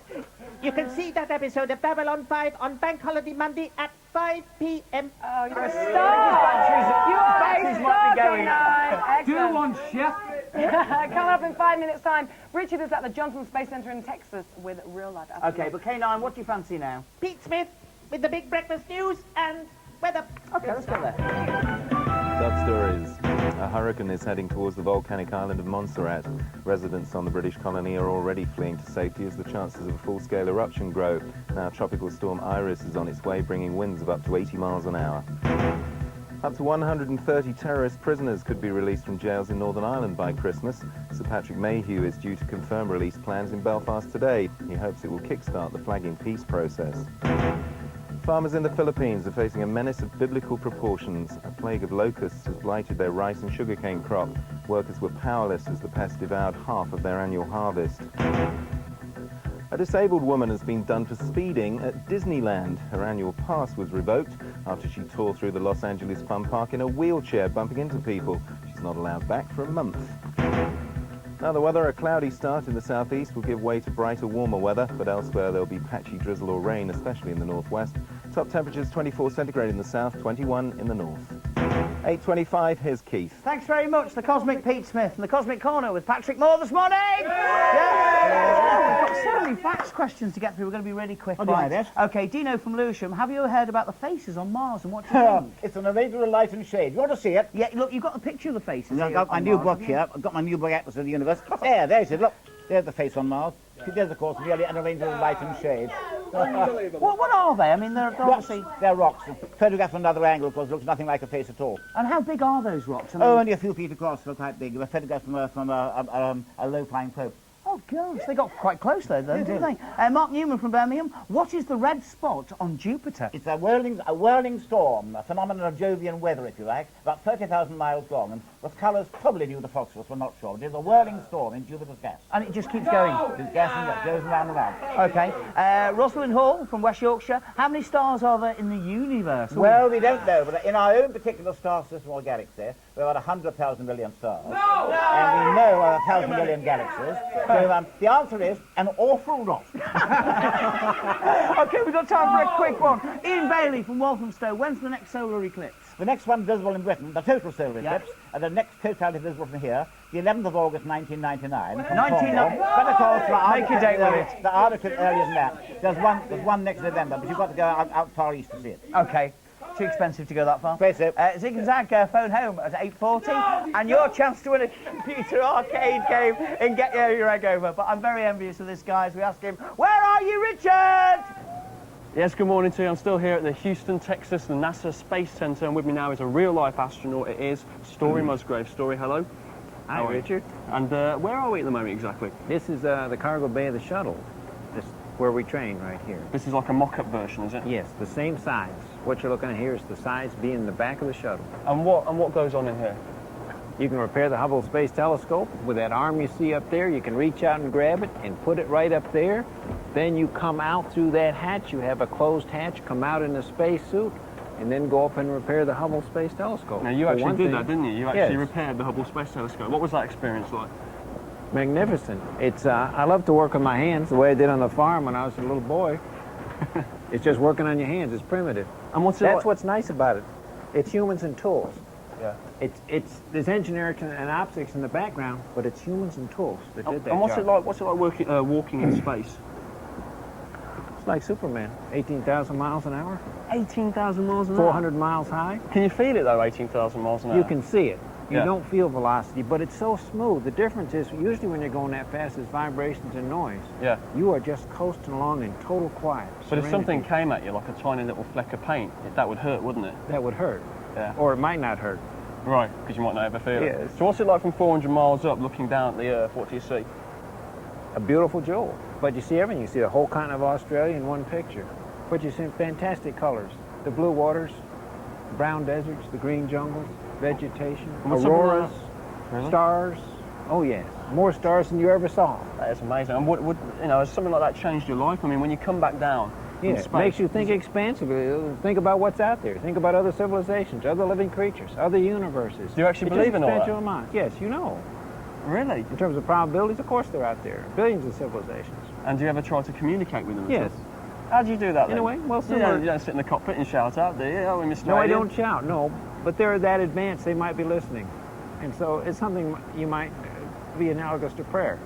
You can see that episode of Babylon 5 on Bank Holiday Monday at 5 p.m. Oh, you're a star! You are a star, K9! Do one, chef. Coming up in 5 minutes' time, Richard is at the Johnson Space Center in Texas with real-life astronauts. Okay, but K9, what do you fancy now? Pete Smith with the Big Breakfast news and weather. Okay, let's go there. Top stories. A hurricane is heading towards the volcanic island of Montserrat. Residents on the British colony are already fleeing to safety as the chances of a full-scale eruption grow. Now, Tropical Storm Iris is on its way, bringing winds of up to 80 miles an hour. Up to 130 terrorist prisoners could be released from jails in Northern Ireland by Christmas. Sir Patrick Mayhew is due to confirm release plans in Belfast today. He hopes it will kickstart the flagging peace process. Farmers in the Philippines are facing a menace of biblical proportions. A plague of locusts has blighted their rice and sugarcane crop. Workers were powerless as the pest devoured half of their annual harvest. A disabled woman has been done for speeding at Disneyland. Her annual pass was revoked after she tore through the Los Angeles Fun Park in a wheelchair, bumping into people. She's not allowed back for a month. Now the weather, a cloudy start in the southeast will give way to brighter, warmer weather, but elsewhere there'll be patchy drizzle or rain, especially in the northwest. Top temperatures 24 centigrade in the south, 21 in the north. 8:25, here's Keith. Thanks very much, the Cosmic Pete Smith and the Cosmic Corner with Patrick Moore this morning. Yeah. We've got so many facts questions to get through. We're going to be really quick. I'll do my best. Okay, Dino from Lewisham, have you heard about the faces on Mars and what do you think? It's an irregular light and shade. You want to see it? Yeah, look, you've got the picture of the faces. I've got my new book here. I've got my new book, Atlas of the Universe. There's it. Look, there's the face on Mars. There's, of course, really an irregular light and shade. Unbelievable. What are they? I mean, they're obviously... They're rocks. Photographed from another angle, of course, looks nothing like a face at all. And how big are those rocks? I mean, only a few feet across, they're quite big. They were photographed from a low-flying probe. Oh, gosh, they got quite close there, though, didn't they? Mark Newman from Birmingham, what is the red spot on Jupiter? It's a whirling storm, a phenomenon of Jovian weather, if you like, about 30,000 miles long, and with colours probably due to phosphorus, we're not sure. It is a whirling storm in Jupiter's gas. And it just keeps going? It's gas and gas, goes round and round. OK. Rosalind Hall from West Yorkshire, how many stars are there in the universe? Well, we don't know, but in our own particular star system or galaxy, there are 100,000 million stars. And we know 1,000 million galaxies. So the answer is an awful lot. OK, we've got time for a quick one. Ian Bailey from Walthamstow, when's the next solar eclipse? The next one visible in Britain, the total solar eclipse, and the next totality visible from here, the 11th of August 1999. But of course, make a date with it. The article earlier than that. There's one next November, but you've got to go out far east to see it. OK. Too expensive to go that far. Face it. Zig and Zag phone home at 8:40, and your chance to win a computer arcade game and get your egg over. But I'm very envious of this guy as we ask him, where are you, Richard? Yes, good morning to you. I'm still here at the Houston, Texas, the NASA Space Center, and with me now is a real-life astronaut. It is Story Musgrave. Story, hello. Hi, Richard. And where are we at the moment exactly? This is the cargo bay of the shuttle. This where we train right here. This is like a mock-up version, is it? Yes, the same size. What you're looking at here is the size being the back of the shuttle. And what goes on in here? You can repair the Hubble Space Telescope with that arm you see up there. You can reach out and grab it and put it right up there. Then you come out through that hatch. You have a closed hatch. Come out in a spacesuit, and then go up and repair the Hubble Space Telescope. Now you actually did that, didn't you? You actually Yes. repaired the Hubble Space Telescope. What was that experience like? Magnificent. It's I love to work with my hands the way I did on the farm when I was a little boy. It's just working on your hands. It's primitive. And That's what's nice about it. It's humans and tools. Yeah. It's there's engineering and optics in the background, but it's humans and tools that did that And what's job. it like? What's it like walking in space? It's like Superman. 18,000 miles an hour. 18,000 miles an hour. 400 miles high. Can you feel it though? 18,000 miles an hour. You can see it. You Yeah. don't feel velocity, but it's so smooth. The difference is usually when you're going that fast, there's vibrations and noise. Yeah. You are just coasting along in total quiet. But if serenity. something came at you like a tiny little fleck of paint, that would hurt, wouldn't it? That would hurt. Yeah. Or it might not hurt. Right, because you might not ever feel it. Yes. So what's it like from 400 miles up, looking down at the Earth? What do you see? A beautiful jewel. But you see everything. You see the whole continent of Australia in one picture. But you see fantastic colors. The blue waters, brown deserts, the green jungles, vegetation, what's up with auroras, that? Really? stars. Oh yes, more stars than you ever saw. That is amazing. And what would, has something like that changed your life? I mean, when you come back down Yeah, from it space, makes you think expansively. Think about what's out there. Think about other civilizations, other living creatures, other universes. Do you actually It believe just in all expands that? your mind. Yes, you know. Really? In terms of probabilities, of course they're out there. Billions of civilizations. And do you ever try to communicate with them? at Yes. all? How do you do that In then? a way, well, you similar. don't sit in the cockpit and shout out, do you? Oh, Mr. No, I Alien. don't shout, no. But they're that advanced, they might be listening. And so it's something you might be analogous to prayer.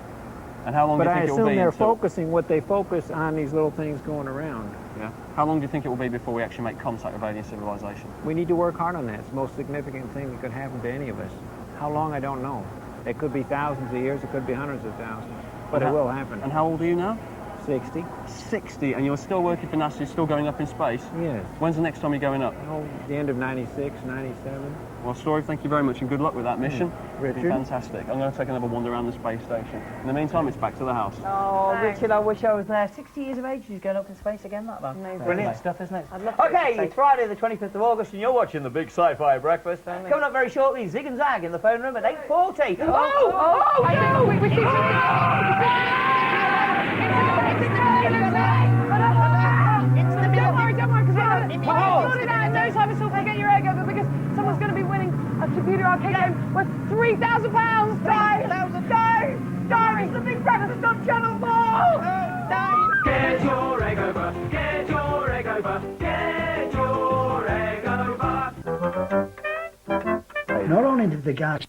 And how long But do you I think it will assume be they're until... focusing what they focus on these little things going around. Yeah. How long do you think it will be before we actually make contact with alien civilization? We need to work hard on that. It's the most significant thing that could happen to any of us. How long, I don't know. It could be thousands of years, it could be hundreds of thousands. But And it how- will happen. And how old are you now? 60. 60, and you're still working for NASA, you're still going up in space? Yes. When's the next time you're going up? Oh, the end of 96, 97. Well, Story, thank you very much, and good luck with that mission. Richard? It's been fantastic. I'm going to take another wander around the space station. In the meantime, it's back to the house. Oh, Richard, I wish I was there. 60 years of age, he's going up in space again, that man. Amazing. Brilliant stuff, isn't it? I'd love to go to Okay, space. it's Friday the 25th of August, and you're watching the Big Sci-Fi Breakfast. Coming up very shortly, Zig and Zag in the phone room at 8:40. We keep Don't worry, because we're sorted out in no time at all. Forget your ego, but because someone's going to be winning a computer arcade game worth £3,000. Die! It's the Big Breakfast on Channel 4! Get your egg over, get your egg over, get your egg over. Not only did the guys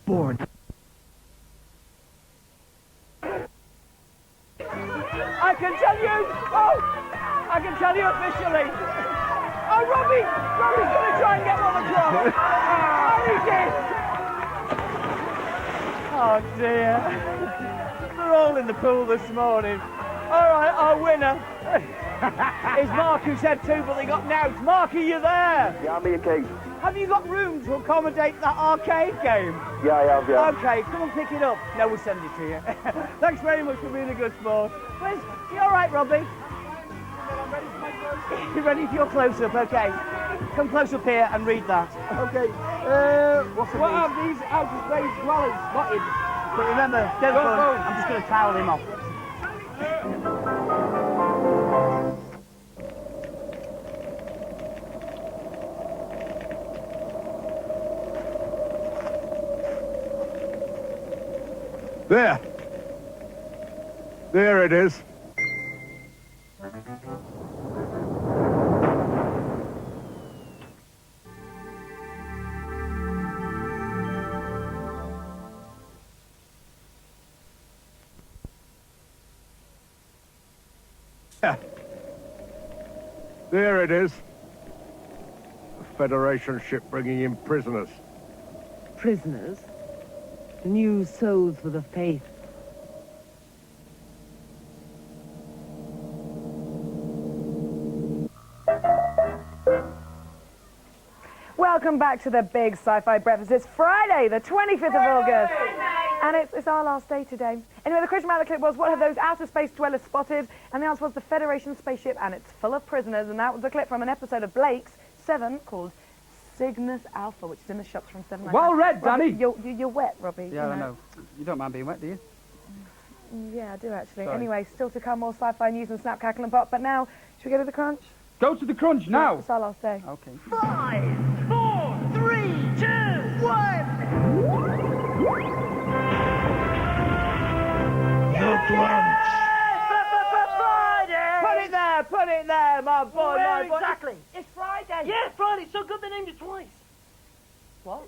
board. I can tell you, I can tell you officially. Oh, Robbie's going to try and get one across. Oh, he did. Oh, dear. They're all in the pool this morning. All right, our winner is Mark, who said 2, but they got nouts. Mark, are you there? Yeah, I'm here, Keith. Have you got room to accommodate that arcade game? Yeah, I have, yeah. Okay, come and pick it up. No, we'll send it to you. Thanks very much for being a good sport. Liz, you all right, Robbie? You ready for your close-up? Okay. Come close up here and read that. Okay. What have these outer space dwellers spotted? But remember, don't run. I'm just going to towel him off. There. There it is. Yeah. There it is. A Federation ship bringing in prisoners. Prisoners? New souls for the faith. Welcome back to the Big Sci-Fi Breakfast. It's Friday, the 25th of August. And it's our last day today. Anyway, the question about the clip was, what have those outer space dwellers spotted? And the answer was the Federation spaceship, and it's full of prisoners. And that was a clip from an episode of Blake's 7 called Cygnus Alpha, which is in the shops from 7. Well read, Robbie, Danny. You're wet, Robbie. Yeah, you I know. You don't mind being wet, do you? Yeah, I do actually. Sorry. Anyway, still to come, more sci-fi news and Snap, Cackle and Pop. But now, should we go to the crunch? Go to the crunch now. It's our last day. Okay. 5, 4, 3, 2, 1. The crunch. Friday. Put it there, my boy, my boy. Exactly. It's Friday. Yeah, Friday. So good they named it twice. What?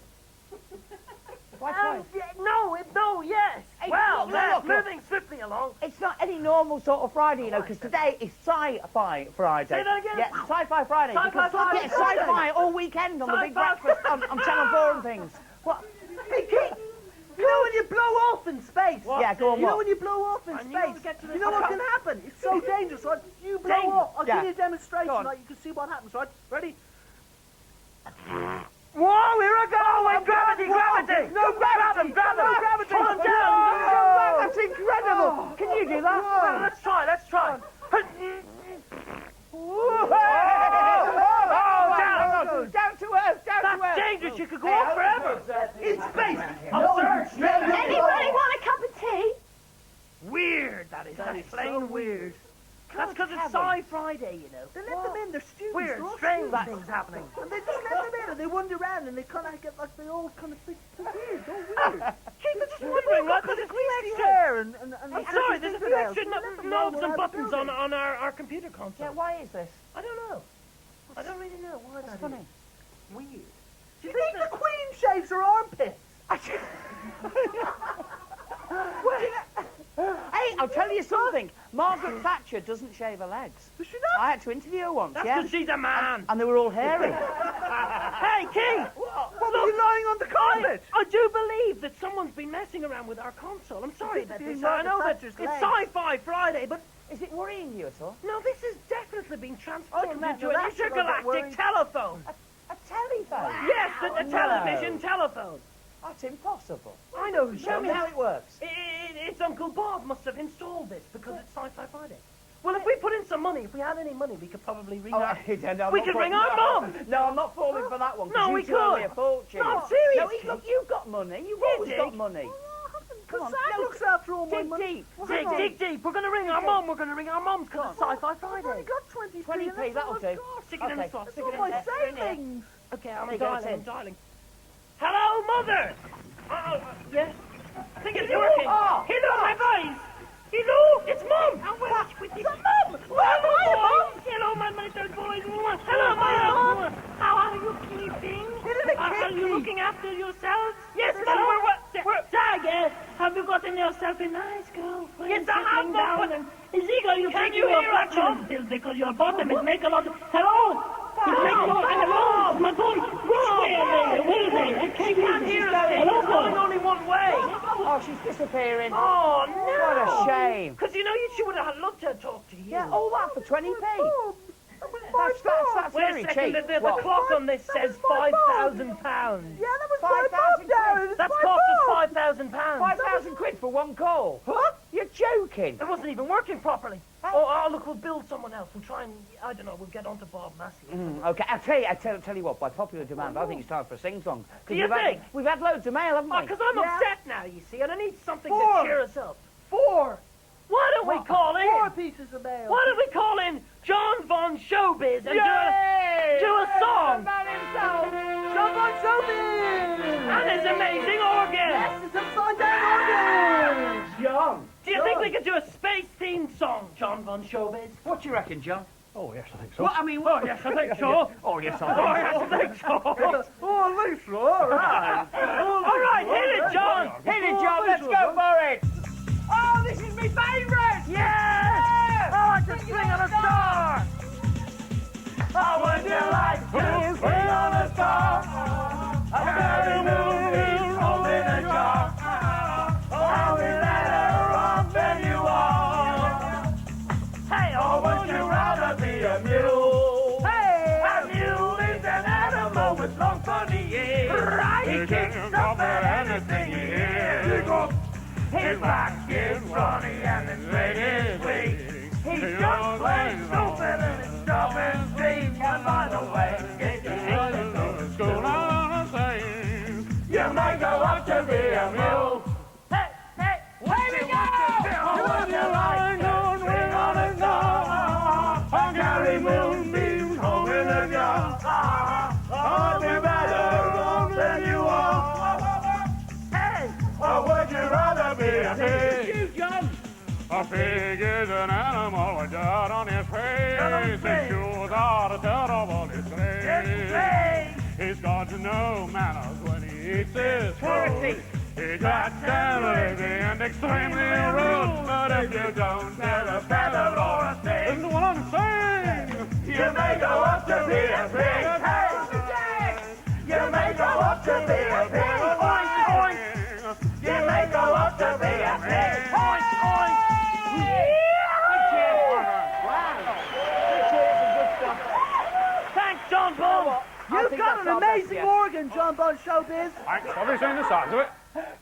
No, yes. Hey, Well, look, they're look. moving swiftly me along. It's not any normal sort of Friday, you know, because today is Sci-Fi Friday. Say that again? Yeah, Sci-Fi Friday. Sci-Fi because Friday. Yeah, Sci-Fi all weekend on the Big Breakfast on Channel 4 and things. What? Hey, Keith, you know when you blow off in space? Yeah, go on, You know what? when you blow off in I knew I would space? get to this. You know what can happen? It's so dangerous, right? You blow off. I'll give you a demonstration, right? You can see what happens, right? Ready? Whoa, here I go! Oh, gravity! No gravity! No gravity! Pull him down! That's incredible! Can you do that? Well, let's try. Down to earth! That's dangerous! You could go on forever! In space! Anybody want a cup of tea? Weird, that is. That's plain weird. That's because it's Sci Friday, you know. They let them in, they're students. Weird, they're all strange students. things happening. And they just let them in and they wander around and they kind of get like they all kind of think weird, all weird. Keith, I'm just wondering, like, there's a few extra... I'm sorry, there's a few extra knobs and buttons on our computer console. Yeah, why is this? I don't know. I don't really know why that's funny. Weird. Do you think the Queen shaves her armpits? Hey, I'll tell you something. Margaret Thatcher doesn't shave her legs. Does she not? I had to interview her once, That's yeah. because she's a man. And they were all hairy. Hey, Keith! What were you lying on the carpet? I do believe that someone's been messing around with our console. I'm sorry about this. I know that it's Sci-Fi Friday, but... Is it worrying you at all? No, this has definitely been transformed into an that's intergalactic telephone. A telephone? Yes, a television telephone. That's impossible. I know who Show me how it works. It's Uncle Bob must have installed this because it's Sci-Fi Friday. Well, if we put in some money, if we had any money, we could probably ring our... we could ring our mum! No, I'm not falling for that one. No, we you owe me could. a fortune. No, I'm serious. No, look, you've got money. You've always got money. Come on, Sam looks after all my dig money. deep. Well, Dig deep. We're going to ring our mum. We're going to ring our mum because it's Sci-Fi Friday. I've only got 20p. 20p, that'll do. Stick it in the slot. That's Stick all it in my there. savings. Okay, There I'm you go, dialing. it's I'm in. dialing. Hello, Mother! Yes? I think it's working. Hello, my voice! Hello, it's Mum! It's Mum! Hello, Mum! Hello, my little boys! Hello, Mom! How are you keeping? Are you looking after yourselves? Yes, Mum, we're Tiger, have you gotten yourself a nice girlfriend? Yes, I have, Mum. Ezekiel, you can you hear us, Mum? Because your bottom is making a lot of... Hello? Hello, my boy. Where are they? She can't hear us. Hello, going only one way. Oh, she's disappearing. Oh, no. What a shame. Because, you know, she would have loved to talk to you. Yeah, all that for 20p. That's Wait very a second, cheap. the clock on this says £5,000. Yeah, that was my 5,000 birthday. That's cost us £5,000. 5,000 quid for one call? What? You're joking. It wasn't even working properly. Oh, look, we'll build someone else. We'll try and, I don't know, we'll get onto Bob Massey. Okay, I'll tell you what, by popular demand, I think it's time for a sing-song. Do you think? We've had loads of mail, haven't we? Because I'm upset now, you see, and I need something to cheer us up. 4. Why don't we call in? 4 pieces of mail. Why don't we call in John Von Showbiz and do a song? John Von Showbiz! And his amazing organ! Yes, it's upside down organ! John! Do you think we could do a space-themed song, John Von Showbiz? What do you reckon, John? Oh, yes, I think so. Well, I mean, Oh, yes, I think so. Oh, yes, Oh, yes, I think so. Oh, at least, all right. All right, hit it, John. Hit it, John, let's go for it! Oh, this is my favourite! Yes! I like to swing on a star. How would you like to swing on a star? A very moon holding a jar. I'll be better off than you are. Hey, Or would you rather be a mule? Hey! A mule is an animal with long funny ears. Right. He kicks up at anything he hears. His back is runny and his leg is weak. He's just plain stupid and it's stopping steam. And by the way, if you ain't going to school on a thing, you might go up to be a mule. Hey, hey, here we go! How would you like to swing on a star? On Gary Moonbeam's home in the yard. I'll be better off than you are. Hey! Or would you rather be a pig? You, John! A pig is an animal with dirt on his face. His shoes are the dirt of all his legs. He's got no manners when he eats his food. He's lazy and extremely rude, but if you don't tell a feather or a thing, listen to what I'm saying. You may go up to be a pig. Hey, you may go up to be a pig. Oink, oink. You may go up to be a pig. Oink, oink. Thanks, John Bond. You've got an amazing organ, John Bond Showbiz. Thanks. Probably seen the size of it.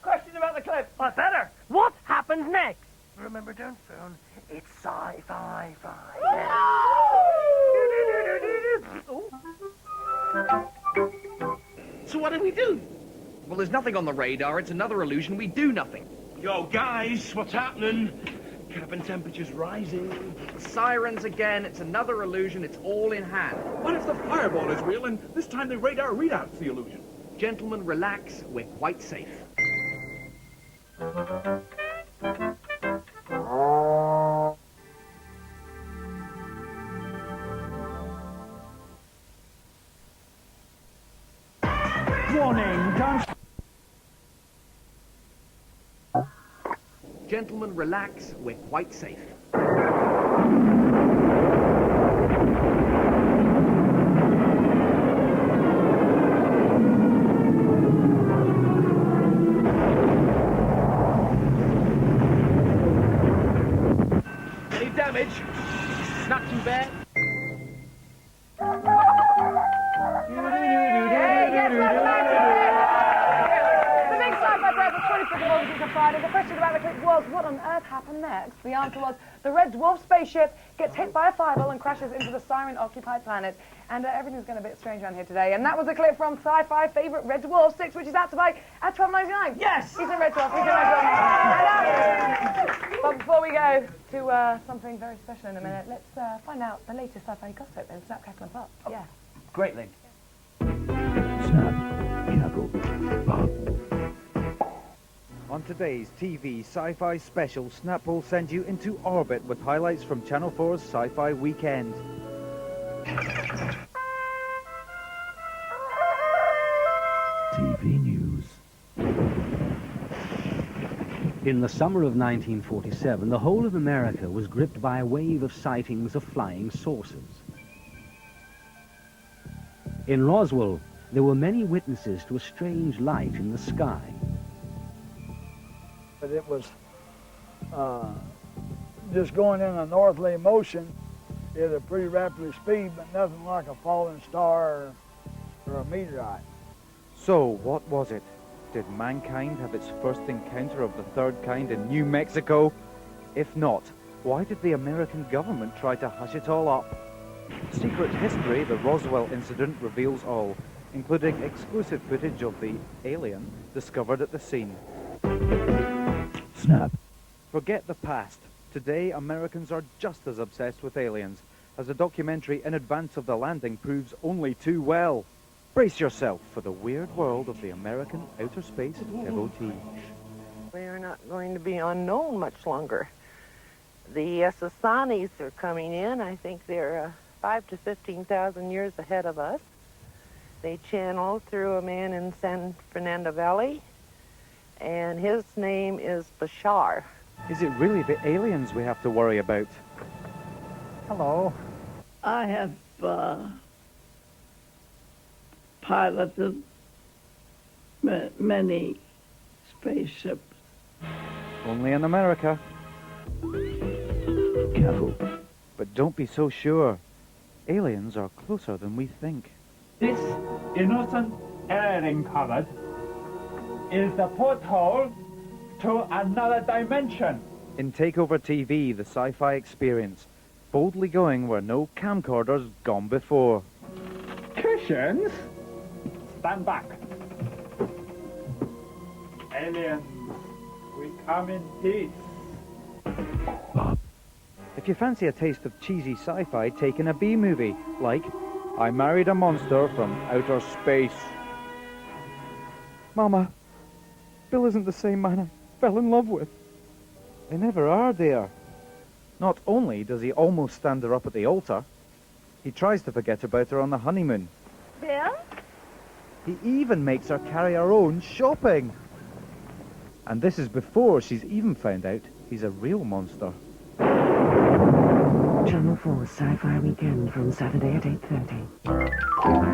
Question about the clip. I better. What happens next? Remember, don't phone. It's Sci-Fi. So what do we do? Well, there's nothing on the radar. It's another illusion. We do nothing. Yo, guys, what's happening? Cabin temperature's rising. Sirens again. It's another illusion. It's all in hand. What if the fireball is real and this time the radar readout's the illusion? Gentlemen, relax. We're quite safe. Warning, don't... Gentlemen, relax. We're quite safe. Any damage? Not too bad. The big Sci-Fi Breakfast, 25th of August, it's a Friday. The question about the clip was, what on earth happened next? The answer was, the red dwarf spaceship gets hit by a fireball and crashes into the siren-occupied planet. And everything's going a bit strange around here today. And that was a clip from Sci-Fi favourite Red Dwarf 6, which is out to buy at $12.99. Yes! He's in Red Dwarf. He's in Red Dwarf. But before we go to something very special in a minute, let's find out the latest sci-fi gossip in Snap, Crackle and Pop. Yeah. Great link. On today's TV Sci-Fi special, Snap will send you into orbit with highlights from Channel 4's Sci-Fi Weekend. TV news. In the summer of 1947, the whole of America was gripped by a wave of sightings of flying saucers. In Roswell, there were many witnesses to a strange light in the sky. But it was just going in a northerly motion at a pretty rapid speed, but nothing like a falling star or a meteorite. So, what was it? Did mankind have its first encounter of the third kind in New Mexico? If not, why did the American government try to hush it all up? Secret History, the Roswell incident, reveals all, including exclusive footage of the alien discovered at the scene. Snap. Forget the past. Today, Americans are just as obsessed with aliens, as a documentary in advance of the landing proves only too well. Brace yourself for the weird world of the American outer space devotee. We're not going to be unknown much longer. The Sasanis are coming in. I think they're 5 to 15,000 years ahead of us. They channel through a man in San Fernando Valley, and his name is Bashar. Is it really the aliens we have to worry about? Hello. I have piloted many spaceships. Only in America. Careful. But don't be so sure. Aliens are closer than we think. This innocent airing cupboard is the porthole to another dimension. In Takeover TV, the sci-fi experience, boldly going where no camcorder's gone before. Cushions? Stand back. Aliens, we come in peace. If you fancy a taste of cheesy sci-fi, take in a B-movie, like I Married a Monster from Outer Space. Mama, Bill isn't the same man I fell in love with. They never are, dear. Not only does he almost stand her up at the altar, he tries to forget about her on the honeymoon. Bill? He even makes her carry her own shopping. And this is before she's even found out he's a real monster. Channel 4 Sci-Fi Weekend from Saturday at 8:30.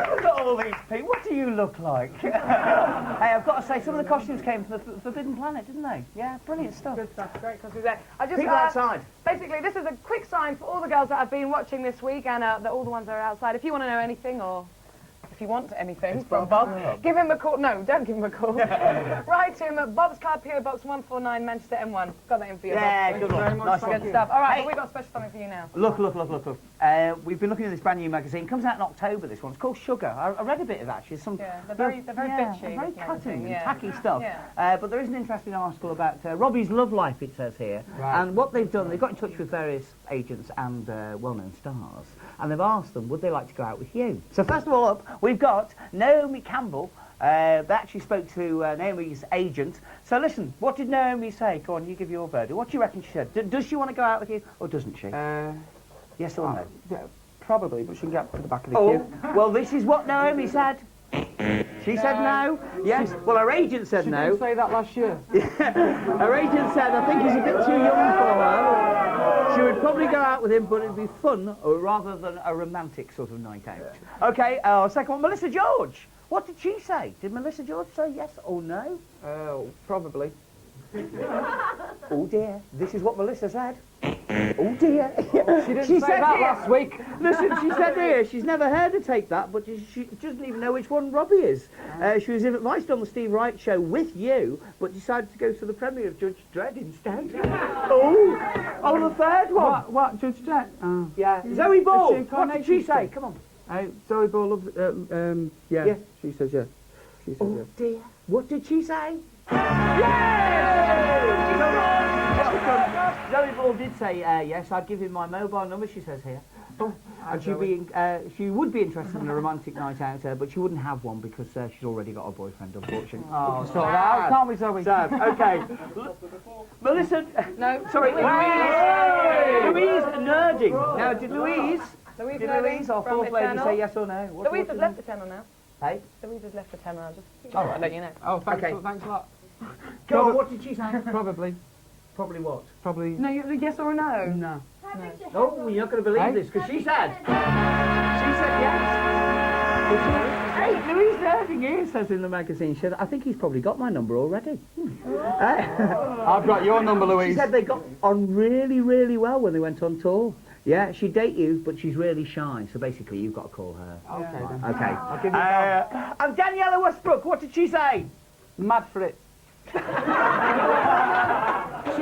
Look at all these people. What do you look like? Hey, I've got to say, some of the costumes came from the Forbidden Planet, didn't they? Yeah, brilliant stuff. Good stuff. Great costumes there. I just, People outside. Basically, this is a quick sign for all the girls that I've been watching this week and all the ones that are outside. If you want to know anything or... If you want anything from Bob, give him a call. No, don't give him a call. Write to him at Bob's Card, PO Box 149, Manchester M1. Got that in for you, Yeah, Bob. good one. Nice one. Good stuff. All right, Hey. well, we've got a special something for you now. Look. We've been looking at this brand new magazine. It comes out in October, this one. It's called Sugar. I read a bit of that, actually. Yeah, they're very bitchy. They're very this cutting magazine, and yeah. tacky stuff. Yeah. But there is an interesting article about Robbie's love life, it says here. Right. And what they've done, they've got in touch with various agents and well-known stars. And they've asked them, would they like to go out with you? So first of all up, we've got Naomi Campbell. They actually spoke to Naomi's agent. So listen, what did Naomi say? Go on, you give your verdict. What do you reckon she said? Does she want to go out with you, or doesn't she? Yes or no? Yeah, probably, but she can get to the back of the Oh, queue. well, this is what Naomi said. She said no. Yes. Well, her agent said She no. didn't say that last year. Her agent said, I think he's a bit too young for her. She would probably go out with him, but it'd be fun rather than a romantic sort of night out. Okay, second one, Melissa George. What did she say? Did Melissa George say yes or no? Probably. Oh dear, this is what Melissa said. Oh dear. She didn't say that here- last week. Listen, she said here, she's never heard her take that, but she doesn't even know which one Robbie is. She was advised on the Steve Wright show with you, but decided to go to the premiere of Judge Dredd instead. Oh, the third one. What, Judge Jet? Oh. Yeah. Zoe Ball, Is she what did she say? incarnation? Come on. Zoe Ball loves... yeah. Yeah. She says yes. She says Oh yes. dear. What did she say? Zoe Ball did say yes. I'd give him my mobile number, she says here. And she would be interested in a romantic night out, but she wouldn't have one because she's already got a boyfriend, unfortunately. Oh, sort that out, can't we, Zoe? Sad. Okay. Melissa. No. Sorry. Louise Nerding. Now, did Louise Nerding our from fourth lady, Eternal. say yes or no? Louise has left the channel now. Hey? Louise has left the channel. I'll just right. let you know. Oh, thanks, Okay. thanks a lot. Go on, what did she say? Probably. Probably what? Probably... No, yes or no? No. Oh, you're not going to believe Hey? this, because she said yes. Hey, Louise Nerding here says in the magazine, she said, I think he's probably got my number already. I've got your number, Louise. She said they got on really, really well when they went on tour. Yeah, she'd date you, but she's really shy, so basically you've got to call her. Okay, then. Okay. I'll give you a And Daniela Westbrook, what did she say? Mad for it. She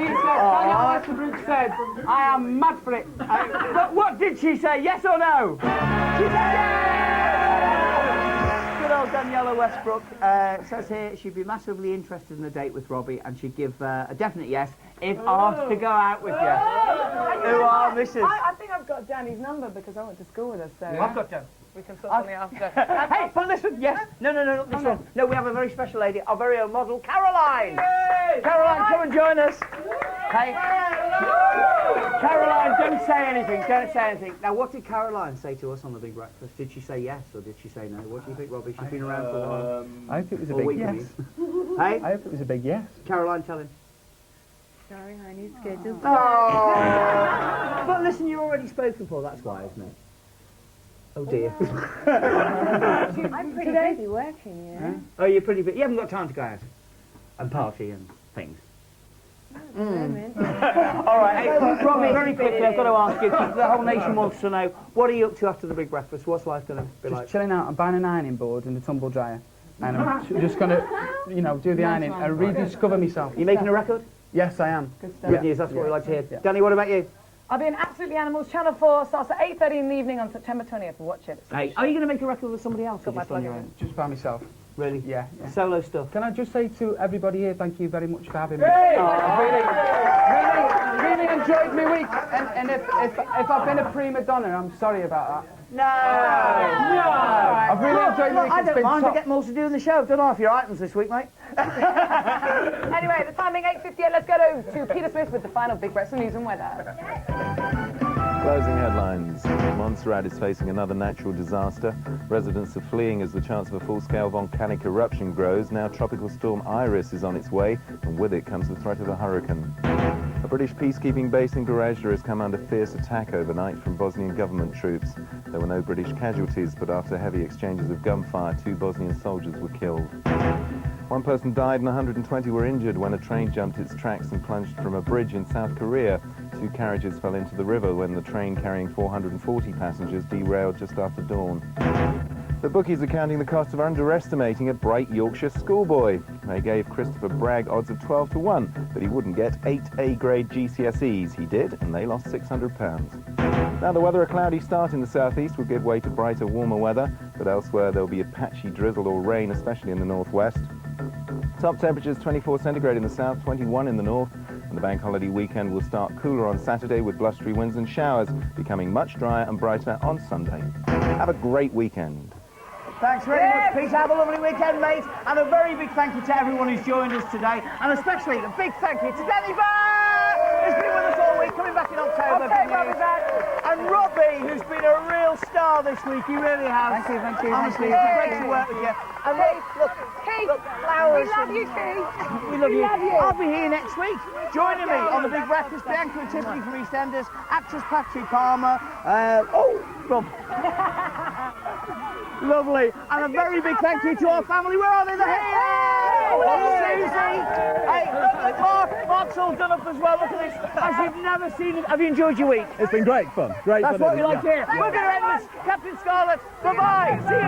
said, Danielle Westbrook said, I am mad for it. But what did she say, yes or no? She said yes! Good old Daniela Westbrook says here she'd be massively interested in a date with Robbie and she'd give a definite yes if asked to go out with you. Who are Mrs. I think I've got Danny's number because I went to school with her, so... I've got Jan. We can sort something after. Hey, but listen, yes. No, not this one. No, we have a very special lady, our very own model, Caroline. Yay! Caroline, come and join us. Hey. Caroline, don't say anything. Don't say anything. Now, what did Caroline say to us on the Big Breakfast? Did she say yes or did she say no? What do you think, Robbie? She's been around for a while. I hope it was a Or big week, I yes. mean. Hey? I hope it was a big yes. Caroline, tell him. Sorry, honey, schedule. Oh. But listen, you're already spoken for, that's why, isn't it? Oh dear. I'm pretty busy working, you know. Oh, you're pretty busy. You haven't got time to go out and party and things. All right, hey, Robbie, very quickly, I've got to ask you, the whole nation wants to know, what are you up to after the Big Breakfast? What's life going to be like? Just chilling out. I'm buying an ironing board and a tumble dryer. And I'm just going to, you know, do the ironing and rediscover myself. You making a record? Yes, I am. Good stuff. Good news, that's what we like to hear. Danny, what about you? I'll be in Absolutely Animals, Channel 4, starts at 8:30 in the evening on September 20th. Watch it. Hey, are you going to make a record with somebody else? Got my Or just on your plug own? Just by myself. Really? Yeah. Solo stuff. Can I just say to everybody here, thank you very much for having me. Hey! I've really enjoyed my week. And if I've been a prima donna, I'm sorry about that. No! I've really enjoyed my week. I It's don't been mind, I top. get more to do in the show. I've done half your items this week, mate. Anyway, the timing 8:58. Let's go to Peter Smith with the final Big Breakfast news and weather. Closing headlines. Montserrat is facing another natural disaster. Residents are fleeing as the chance of a full-scale volcanic eruption grows. Now tropical storm Iris is on its way, and with it comes the threat of a hurricane. A British peacekeeping base in Gorazde has come under fierce attack overnight from Bosnian government troops. There were no British casualties, but after heavy exchanges of gunfire, 2 Bosnian soldiers were killed. 1 person died and 120 were injured when a train jumped its tracks and plunged from a bridge in South Korea. 2 carriages fell into the river when the train carrying 440 passengers derailed just after dawn. The bookies are counting the cost of underestimating a bright Yorkshire schoolboy. They gave Christopher Bragg odds of 12 to 1 that he wouldn't get 8 A-grade GCSEs. He did, and they lost £600. Now the weather, a cloudy start in the southeast will give way to brighter, warmer weather, but elsewhere there'll be a patchy drizzle or rain, especially in the northwest. Top temperatures 24 centigrade in the south, 21 in the north, and the bank holiday weekend will start cooler on Saturday with blustery winds and showers, becoming much drier and brighter on Sunday. Have a great weekend. Thanks very much, Pete. Have a lovely weekend, mate. And a very big thank you to everyone who's joined us today. And especially a big thank you to Danny Barr, who's been with us all week, coming back in October. And Robbie, who's been a real star this week. He really has. Thank you. Honestly, it's great to work with you. And look, flowers. We love you, Keith. We love you. I'll be here next week. Joining me on the Big Breakfast, Bianca and Tiffany from EastEnders, actress Patrick Palmer. Rob. Lovely. And a very big thank you to our family. Where are they? They're here! Susie! Hey, look, Mark's all done up as well. Look at this. As you've never seen it. Have you enjoyed your week? It's been great fun. That's what we like here. We're going to end this. Captain Scarlet. Bye-bye. See you.